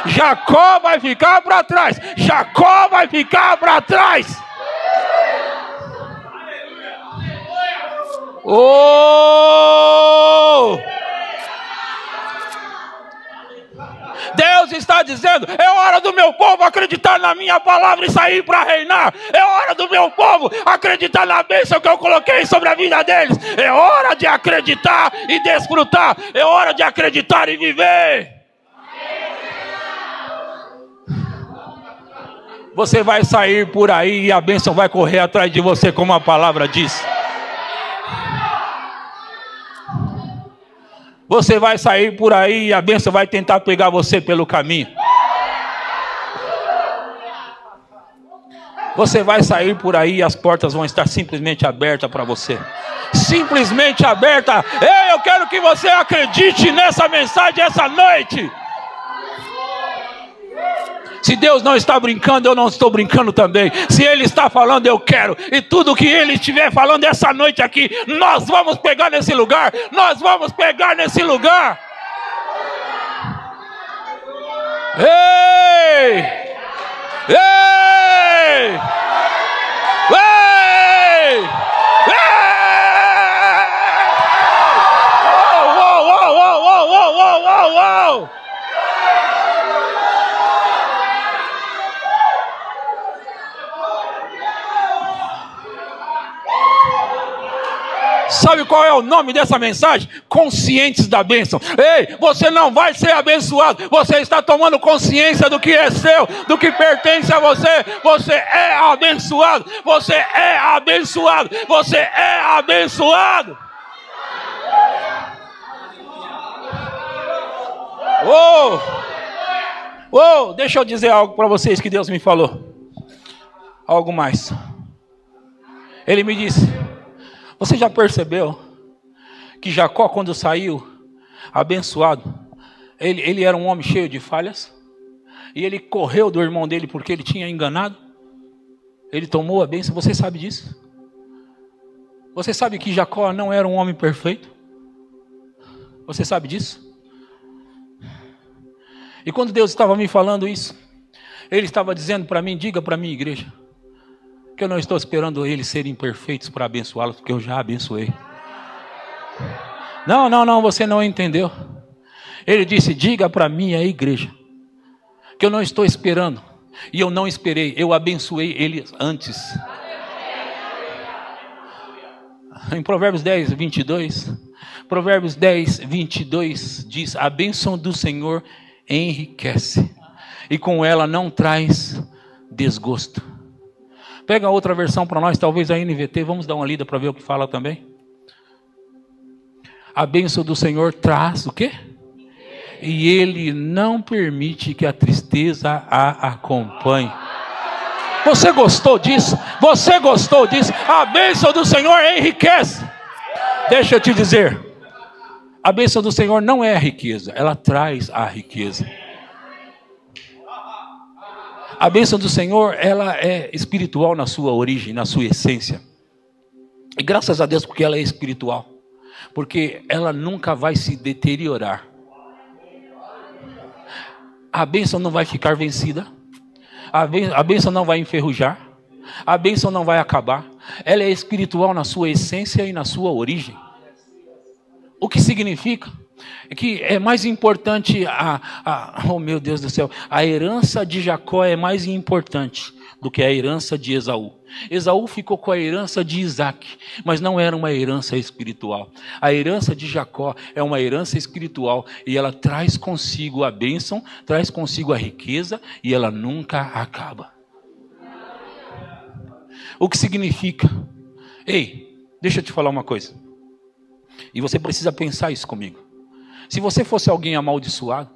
Jacó vai ficar para trás. Jacó vai ficar para trás. Oh! Deus está dizendo: é hora do meu povo acreditar na minha palavra e sair para reinar. É hora do meu povo acreditar na bênção que eu coloquei sobre a vida deles. É hora de acreditar e desfrutar. É hora de acreditar e viver. Você vai sair por aí e a bênção vai correr atrás de você, como a palavra diz. Você vai sair por aí e a bênção vai tentar pegar você pelo caminho. Você vai sair por aí e as portas vão estar simplesmente abertas para você. Simplesmente aberta. Ei, eu quero que você acredite nessa mensagem essa noite. Se Deus não está brincando, eu não estou brincando também. Se Ele está falando, eu quero. E tudo que Ele estiver falando essa noite aqui, nós vamos pegar nesse lugar. Nós vamos pegar nesse lugar. Ei! Ei! Ei! Ei! Uou, uou, uou, uou, uou, uou, uou, uou! Sabe qual é o nome dessa mensagem? Conscientes da bênção. Ei, você não vai ser abençoado. Você está tomando consciência do que é seu, do que pertence a você. Você é abençoado. Você é abençoado. Você é abençoado. Deixa eu dizer algo para vocês que Deus me falou. Algo mais. Ele me disse: você já percebeu que Jacó, quando saiu abençoado, ele era um homem cheio de falhas? E ele correu do irmão dele porque ele tinha enganado? Ele tomou a bênção. Você sabe disso? Você sabe que Jacó não era um homem perfeito? Você sabe disso? E quando Deus estava me falando isso, Ele estava dizendo para mim: diga para a minha igreja que eu não estou esperando eles serem perfeitos para abençoá-los, porque eu já abençoei. Não, você não entendeu. Ele disse: diga para a minha igreja que eu não estou esperando, e eu não esperei, eu abençoei eles antes. Em Provérbios 10, 22, Provérbios 10, 22 diz: a bênção do Senhor enriquece, e com ela não traz desgosto. Pega outra versão para nós, talvez a NVT, vamos dar uma lida para ver o que fala também. A bênção do Senhor traz o quê? E Ele não permite que a tristeza a acompanhe. Você gostou disso? Você gostou disso? A bênção do Senhor enriquece. Deixa eu te dizer, a bênção do Senhor não é a riqueza, ela traz a riqueza. A bênção do Senhor, ela é espiritual na sua origem, na sua essência. E graças a Deus porque ela é espiritual. Porque ela nunca vai se deteriorar. A bênção não vai ficar vencida. A bênção não vai enferrujar. A bênção não vai acabar. Ela é espiritual na sua essência e na sua origem. O que significa que é mais importante oh meu Deus do céu, a herança de Jacó é mais importante do que a herança de Esaú. Esaú ficou com a herança de Isaac, mas não era uma herança espiritual. A herança de Jacó é uma herança espiritual e ela traz consigo a bênção, traz consigo a riqueza e ela nunca acaba. O que significa? Ei, deixa eu te falar uma coisa. E você precisa pensar isso comigo. Se você fosse alguém amaldiçoado,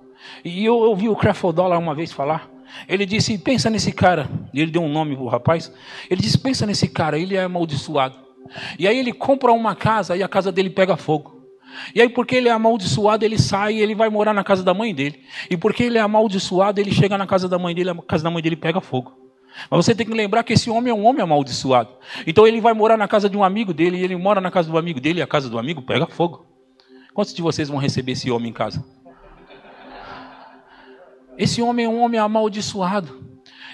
E eu ouvi o Crefeld Dollar uma vez falar. Ele disse, pensa nesse cara. E ele deu um nome pro rapaz. Ele disse, pensa nesse cara, ele é amaldiçoado. E aí ele compra uma casa e a casa dele pega fogo. E aí porque ele é amaldiçoado, ele sai e ele vai morar na casa da mãe dele. E porque ele é amaldiçoado, ele chega na casa da mãe dele, a casa da mãe dele pega fogo. Mas você tem que lembrar que esse homem é um homem amaldiçoado. Então ele vai morar na casa de um amigo dele, e ele mora na casa do amigo dele, e a casa do amigo pega fogo. Quantos de vocês vão receber esse homem em casa? Esse homem é um homem amaldiçoado.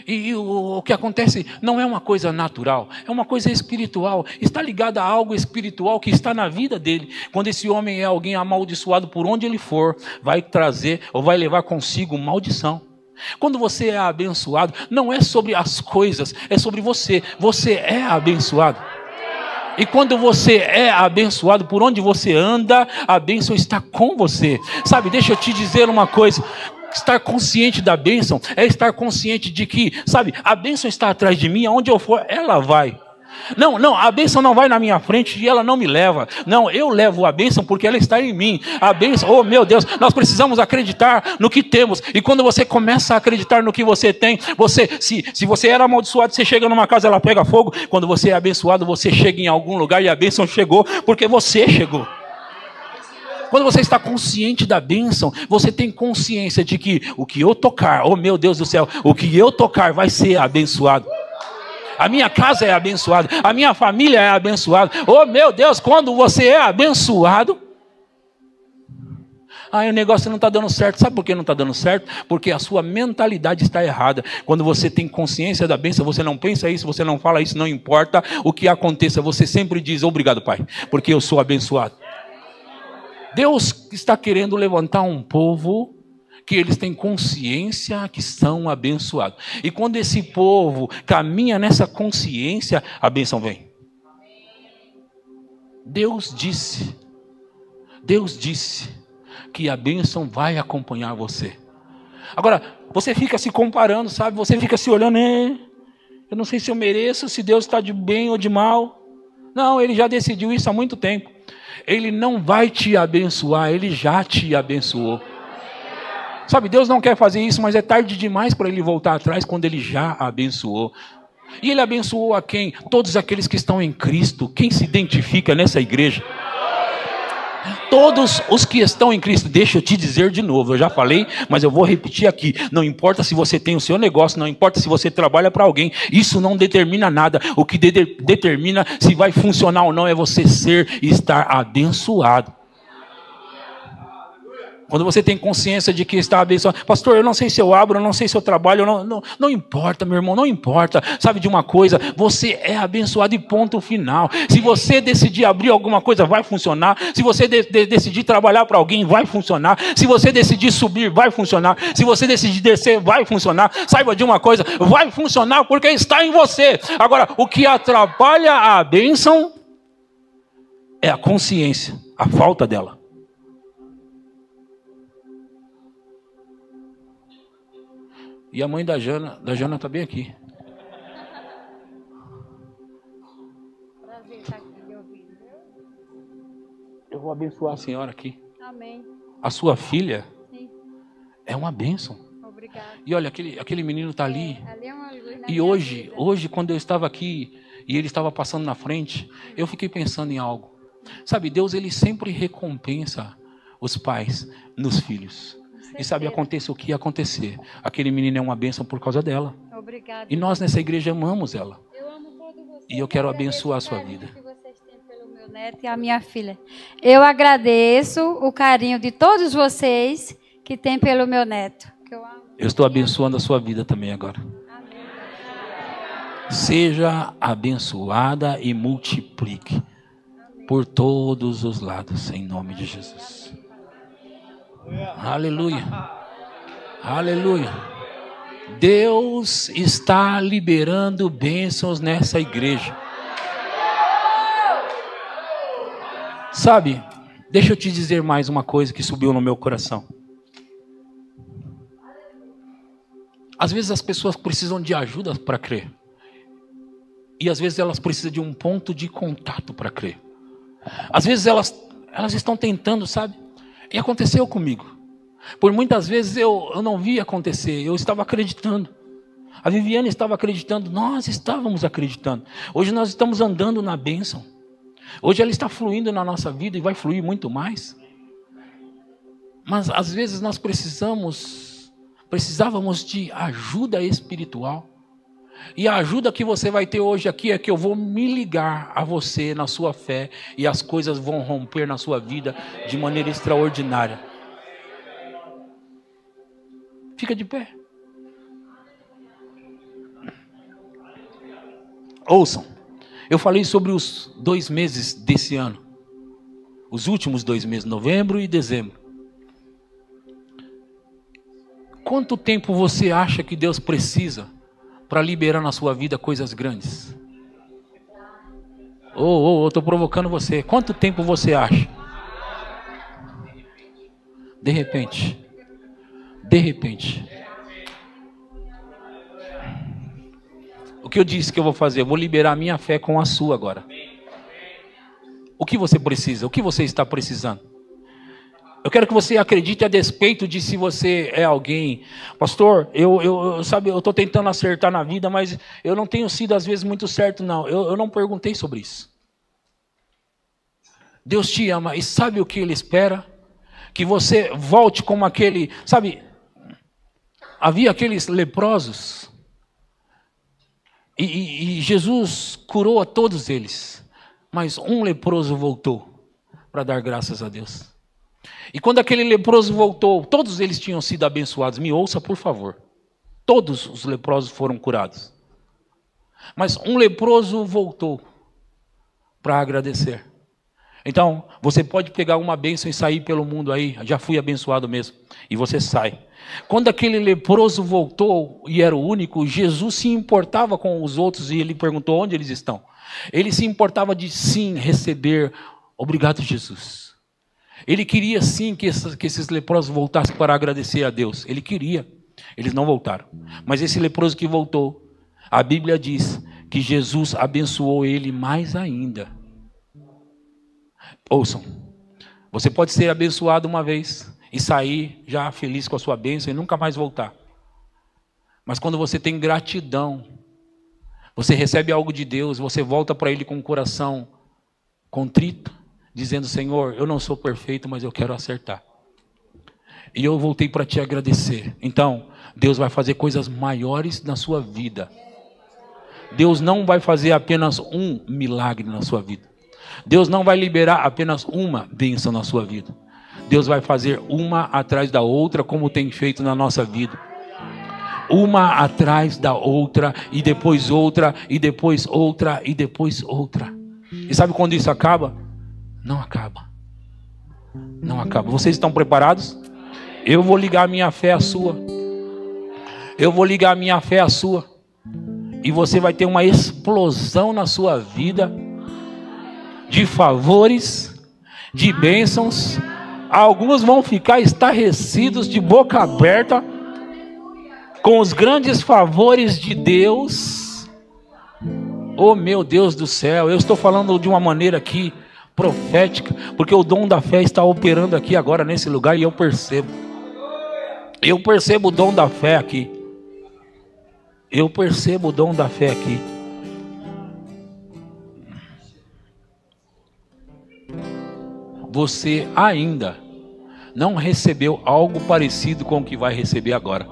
E o que acontece não é uma coisa natural, é uma coisa espiritual. Está ligada a algo espiritual que está na vida dele. Quando esse homem é alguém amaldiçoado, por onde ele for, vai trazer ou vai levar consigo maldição. Quando você é abençoado, não é sobre as coisas, é sobre você. Você é abençoado. E quando você é abençoado, por onde você anda, a bênção está com você. Sabe, deixa eu te dizer uma coisa. Estar consciente da bênção é estar consciente de que, sabe, a bênção está atrás de mim, aonde eu for, ela vai. Não, a bênção não vai na minha frente e ela não me leva. Não, eu levo a bênção porque ela está em mim. A bênção, oh meu Deus, nós precisamos acreditar no que temos. E quando você começa a acreditar no que você tem, se você era amaldiçoado, você chega numa casa, ela pega fogo. Quando você é abençoado, você chega em algum lugar e a bênção chegou porque você chegou. Quando você está consciente da bênção, você tem consciência de que o que eu tocar, oh meu Deus do céu, o que eu tocar vai ser abençoado. A minha casa é abençoada, a minha família é abençoada. Oh meu Deus, quando você é abençoado, o negócio não está dando certo. Sabe por que não está dando certo? Porque a sua mentalidade está errada. Quando você tem consciência da bênção, você não pensa isso, você não fala isso, não importa o que aconteça, você sempre diz, obrigado Pai, porque eu sou abençoado. Deus está querendo levantar um povo que eles têm consciência que são abençoados. E quando esse povo caminha nessa consciência, a bênção vem. Deus disse que a bênção vai acompanhar você. Agora, você fica se comparando, sabe? Você fica se olhando, eu não sei se eu mereço, se Deus está de bem ou de mal. Não, Ele já decidiu isso há muito tempo. Ele não vai te abençoar, Ele já te abençoou. Sabe, Deus não quer fazer isso, mas é tarde demais para Ele voltar atrás quando Ele já abençoou. E Ele abençoou a quem? Todos aqueles que estão em Cristo. Quem se identifica nessa igreja? Todos os que estão em Cristo. Deixa eu te dizer de novo, eu já falei, mas eu vou repetir aqui. Não importa se você tem o seu negócio, não importa se você trabalha para alguém, isso não determina nada. O que determina se vai funcionar ou não é você ser e estar abençoado. Quando você tem consciência de que está abençoado, pastor, eu não sei se eu abro, eu não sei se eu trabalho, não importa, meu irmão, não importa. Sabe de uma coisa? Você é abençoado e ponto final. Se você decidir abrir alguma coisa, vai funcionar. Se você decidir trabalhar para alguém, vai funcionar. Se você decidir subir, vai funcionar. Se você decidir descer, vai funcionar. Saiba de uma coisa, vai funcionar porque está em você. Agora, o que atrapalha a bênção é a consciência, a falta dela. E a mãe da Jana está bem aqui. Prazer estar aqui de ouvir. Eu vou abençoar a senhora aqui. Amém. A sua filha Sim. é uma bênção. Obrigada. E olha, aquele menino está ali. Ali é uma luz na E minha hoje, vida. quando eu estava aqui e ele estava passando na frente, eu fiquei pensando em algo. Sabe, Deus, ele sempre recompensa os pais nos filhos. E sabe, aconteça o que acontecer, aquele menino é uma bênção por causa dela. Obrigada. E nós nessa igreja amamos ela. Eu amo todos vocês. E eu quero abençoar a agradeço o sua carinho vida. que vocês têm pelo meu neto e a minha filha. Eu agradeço o carinho de todos vocês que têm pelo meu neto. Que eu amo. Eu estou abençoando a sua vida também agora. Amém. Seja abençoada e multiplique por todos os lados, em nome de Jesus. Aleluia. Aleluia. Deus está liberando bênçãos nessa igreja. Sabe, deixa eu te dizer mais uma coisa que subiu no meu coração. Às vezes as pessoas precisam de ajuda para crer. E às vezes elas precisam de um ponto de contato para crer. Às vezes elas estão tentando, sabe? E aconteceu comigo. Por muitas vezes eu não vi acontecer, eu estava acreditando. A Viviane estava acreditando, nós estávamos acreditando. Hoje nós estamos andando na bênção. Hoje ela está fluindo na nossa vida e vai fluir muito mais. Mas às vezes nós precisávamos de ajuda espiritual. E a ajuda que você vai ter hoje aqui é que eu vou me ligar a você na sua fé e as coisas vão romper na sua vida de maneira extraordinária. Fica de pé. Ouçam, eu falei sobre os 2 meses desse ano. Os últimos 2 meses, novembro e dezembro. Quanto tempo você acha que Deus precisa para liberar na sua vida coisas grandes? Eu estou provocando você. Quanto tempo você acha? De repente. O que eu disse que eu vou fazer? Eu vou liberar a minha fé com a sua agora. O que você precisa? O que você está precisando? Eu quero que você acredite a despeito de se você é alguém. Pastor, eu estou tentando acertar na vida, mas eu não tenho sido às vezes muito certo, não. Eu não perguntei sobre isso. Deus te ama e sabe o que Ele espera? Que você volte como aquele... Sabe, havia aqueles leprosos. E Jesus curou a todos eles. Mas um leproso voltou para dar graças a Deus. E quando aquele leproso voltou, todos eles tinham sido abençoados. Me ouça, por favor. Todos os leprosos foram curados. Mas um leproso voltou para agradecer. Então, você pode pegar uma bênção e sair pelo mundo aí. Já fui abençoado mesmo. E você sai. Quando aquele leproso voltou e era o único, Jesus se importava com os outros e ele perguntou onde eles estão. Ele se importava de sim receber. Obrigado, Jesus. Ele queria sim que esses leprosos voltassem para agradecer a Deus. Ele queria. Eles não voltaram. Mas esse leproso que voltou, a Bíblia diz que Jesus abençoou ele mais ainda. Ouçam. Você pode ser abençoado uma vez e sair já feliz com a sua bênção e nunca mais voltar. Mas quando você tem gratidão, você recebe algo de Deus, você volta para Ele com o coração contrito, dizendo, Senhor, eu não sou perfeito, mas eu quero acertar. E eu voltei para te agradecer. Então, Deus vai fazer coisas maiores na sua vida. Deus não vai fazer apenas um milagre na sua vida. Deus não vai liberar apenas uma bênção na sua vida. Deus vai fazer uma atrás da outra, como tem feito na nossa vida. Uma atrás da outra, e depois outra, e depois outra, e depois outra. E sabe quando isso acaba? Não acaba. Não acaba. Vocês estão preparados? Eu vou ligar a minha fé à sua. Eu vou ligar a minha fé à sua. E você vai ter uma explosão na sua vida de favores, de bênçãos. Alguns vão ficar estarrecidos de boca aberta com os grandes favores de Deus. Oh, meu Deus do céu, eu estou falando de uma maneira aqui profética, porque o dom da fé está operando aqui agora nesse lugar e eu percebo. Eu percebo o dom da fé aqui. Eu percebo o dom da fé aqui. Você ainda não recebeu algo parecido com o que vai receber agora.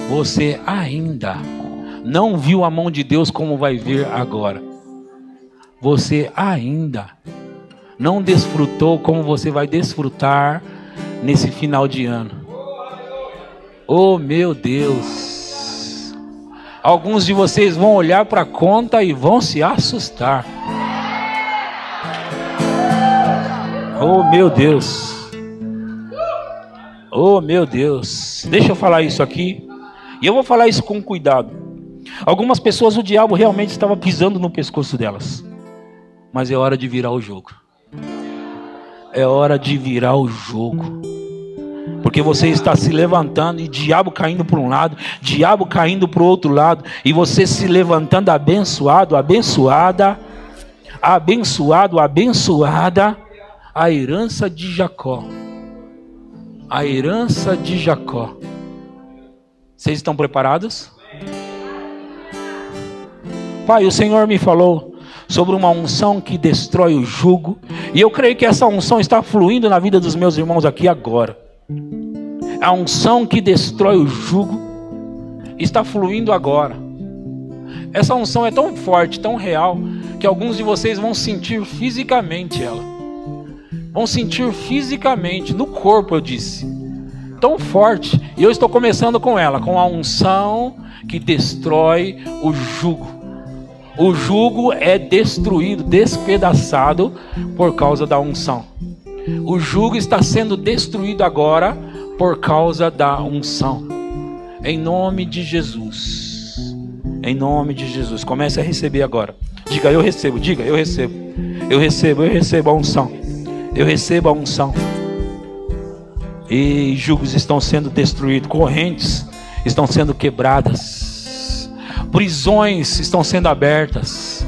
Você ainda não viu a mão de Deus como vai ver agora. Você ainda não desfrutou como você vai desfrutar nesse final de ano. Oh, meu Deus! Alguns de vocês vão olhar para a conta e vão se assustar. Oh, meu Deus. Oh, meu Deus. Deixa eu falar isso aqui. E eu vou falar isso com cuidado. Algumas pessoas, o diabo realmente estava pisando no pescoço delas. Mas é hora de virar o jogo. É hora de virar o jogo. Porque você está se levantando e diabo caindo para um lado, diabo caindo para o outro lado. E você se levantando abençoado, abençoada, abençoado, abençoada. A herança de Jacó. A herança de Jacó. Vocês estão preparados? Pai, o Senhor me falou sobre uma unção que destrói o jugo. E eu creio que essa unção está fluindo na vida dos meus irmãos aqui agora. A unção que destrói o jugo está fluindo agora. Essa unção é tão forte, tão real, que alguns de vocês vão sentir fisicamente ela. Vão sentir fisicamente, no corpo, eu disse. Tão forte. E eu estou começando com ela, com a unção que destrói o jugo. O jugo é destruído, despedaçado por causa da unção. O jugo está sendo destruído agora por causa da unção. Em nome de Jesus. Em nome de Jesus. Comece a receber agora. Diga, eu recebo. Diga, eu recebo. Eu recebo a unção. Eu recebo a unção. E jugos estão sendo destruídos. Correntes estão sendo quebradas. Prisões estão sendo abertas.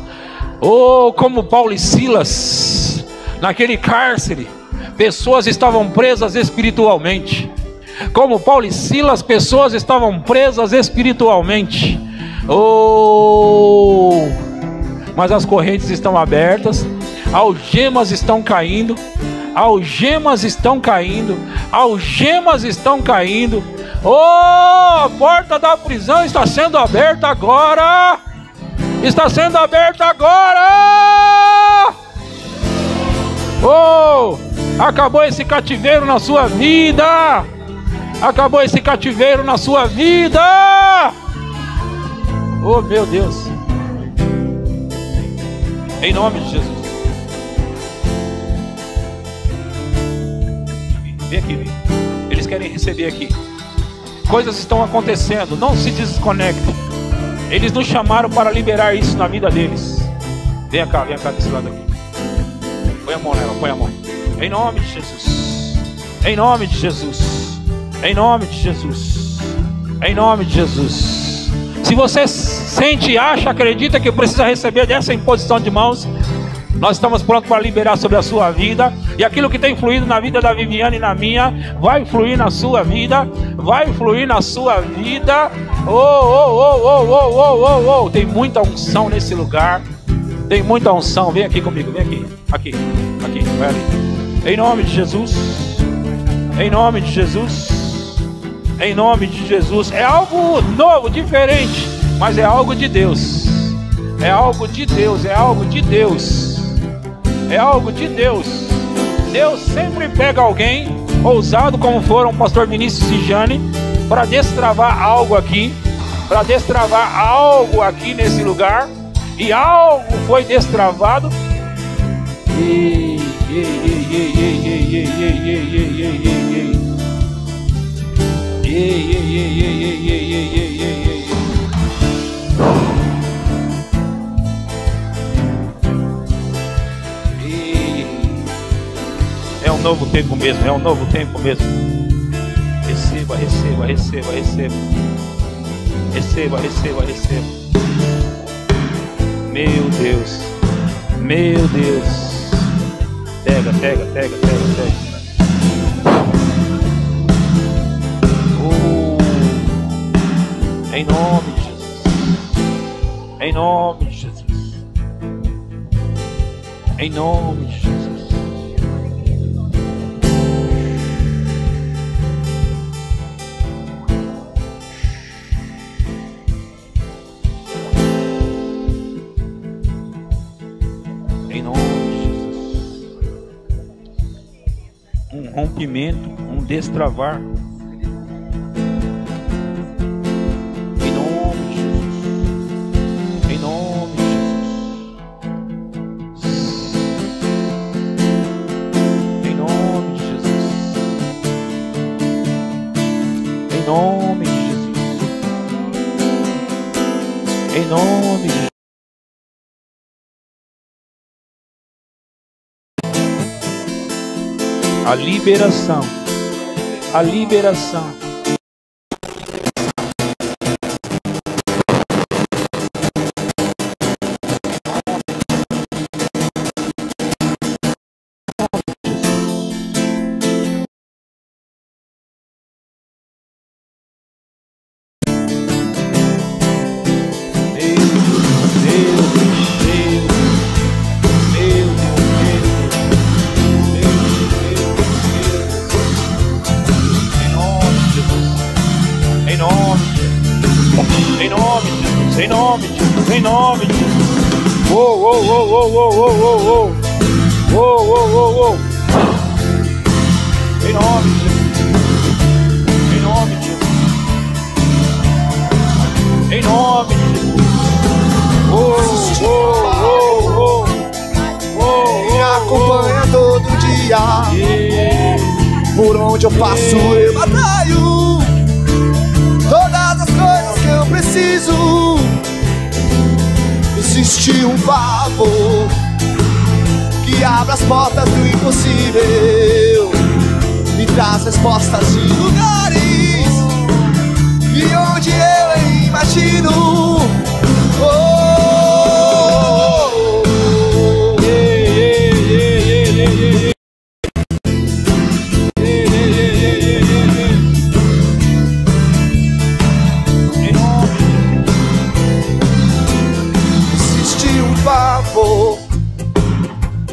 Oh, como Paulo e Silas, naquele cárcere, pessoas estavam presas espiritualmente. Como Paulo e Silas, pessoas estavam presas espiritualmente. Oh, mas as correntes estão abertas, algemas estão caindo, algemas estão caindo, algemas estão caindo. Oh, a porta da prisão está sendo aberta agora. Está sendo aberta agora. Oh, acabou esse cativeiro na sua vida. Acabou esse cativeiro na sua vida. Oh, meu Deus. Em nome de Jesus. Vem aqui, vem. Eles querem receber aqui. Coisas estão acontecendo, não se desconecte. Eles nos chamaram para liberar isso na vida deles. Vem cá desse lado aqui. Põe a mão nela, põe a mão. Em nome de Jesus. Em nome de Jesus. Em nome de Jesus. Em nome de Jesus. Se você sente, acha, acredita que precisa receber dessa imposição de mãos, nós estamos prontos para liberar sobre a sua vida. E aquilo que tem fluído na vida da Viviane e na minha, vai fluir na sua vida. Vai fluir na sua vida. Oh. Tem muita unção nesse lugar. Tem muita unção. Vem aqui comigo, vem aqui. Aqui, vai ali. Em nome de Jesus. Em nome de Jesus. Em nome de Jesus. É algo novo, diferente, mas é algo de Deus. É algo de Deus, é algo de Deus. É algo de Deus. Deus sempre pega alguém ousado, como foram o pastor Vinícius e Jane, para destravar algo aqui. Para destravar algo aqui nesse lugar. E algo foi destravado. É um novo tempo mesmo, é um novo tempo mesmo. Receba, receba, receba, receba. Receba, receba, receba. Meu Deus. Meu Deus. Pega, pega, pega, pega, pega. Em nome de Jesus. Em nome de Jesus. Em nome de Jesus. Em nome de Jesus. Um rompimento, um destravar. Em nome de Jesus. Em nome de Jesus. A liberação. A liberação. Em nome de Jesus, em nome de Jesus, em nome de Jesus. Oh, oh, oh, oh, oh, oh, oh, oh. Oh, oh, oh, oh. Em nome de Jesus. Em nome de Jesus. Em nome de Jesus. Oh, oh, oh, oh. Me acompanha todo dia. Por onde eu passo eu batalho. Todas as coisas que eu preciso. Existe um favor que abre as portas do impossível, me traz respostas de lugares e onde eu imagino. Oh, existe um favor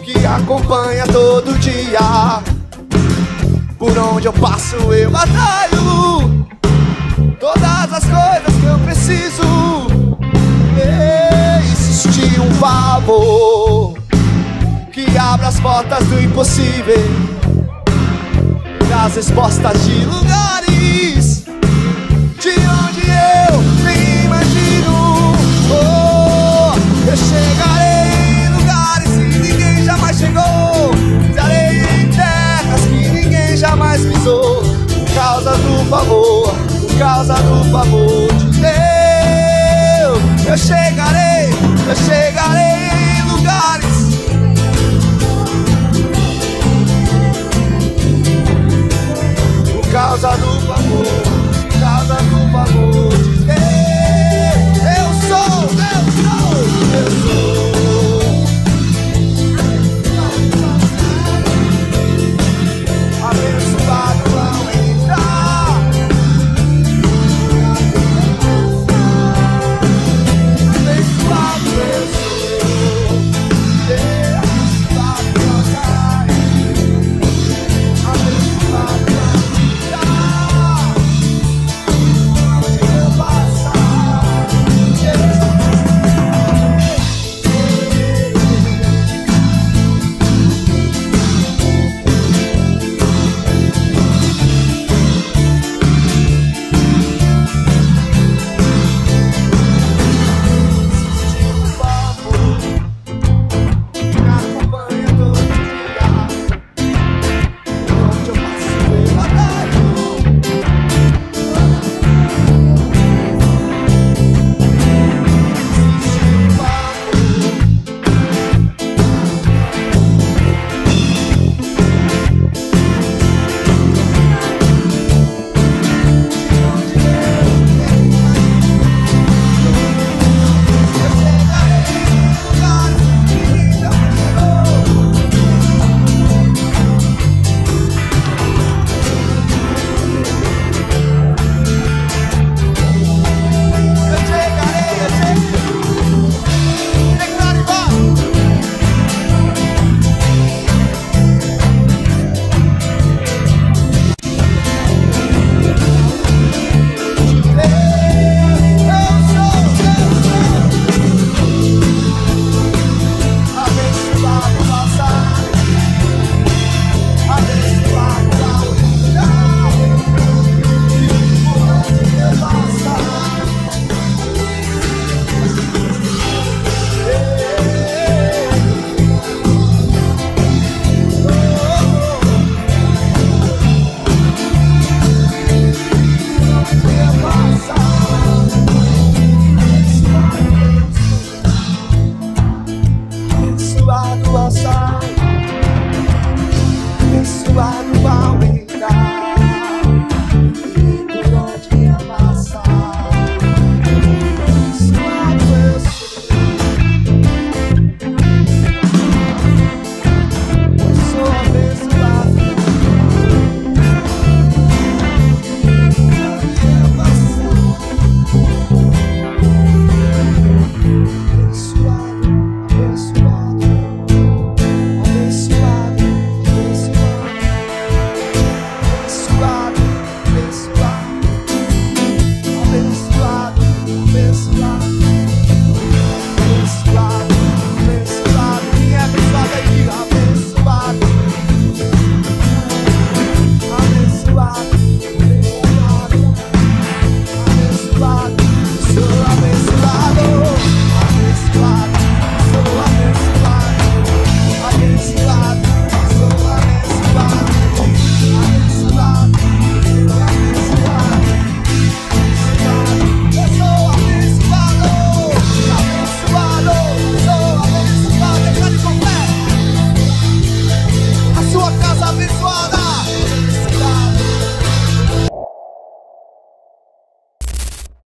que acompanha todo dia. Por onde eu passo eu batalho. Todas as coisas que eu preciso. Existe um favor que abre as portas do impossível, das respostas de lugares de onde eu nem imagino. Oh, eu chegarei em lugares que ninguém jamais chegou. Estarei em terras que ninguém jamais pisou. Por causa do favor, por causa do favor de Deus. Eu chegarei em lugares. Por causa do favor.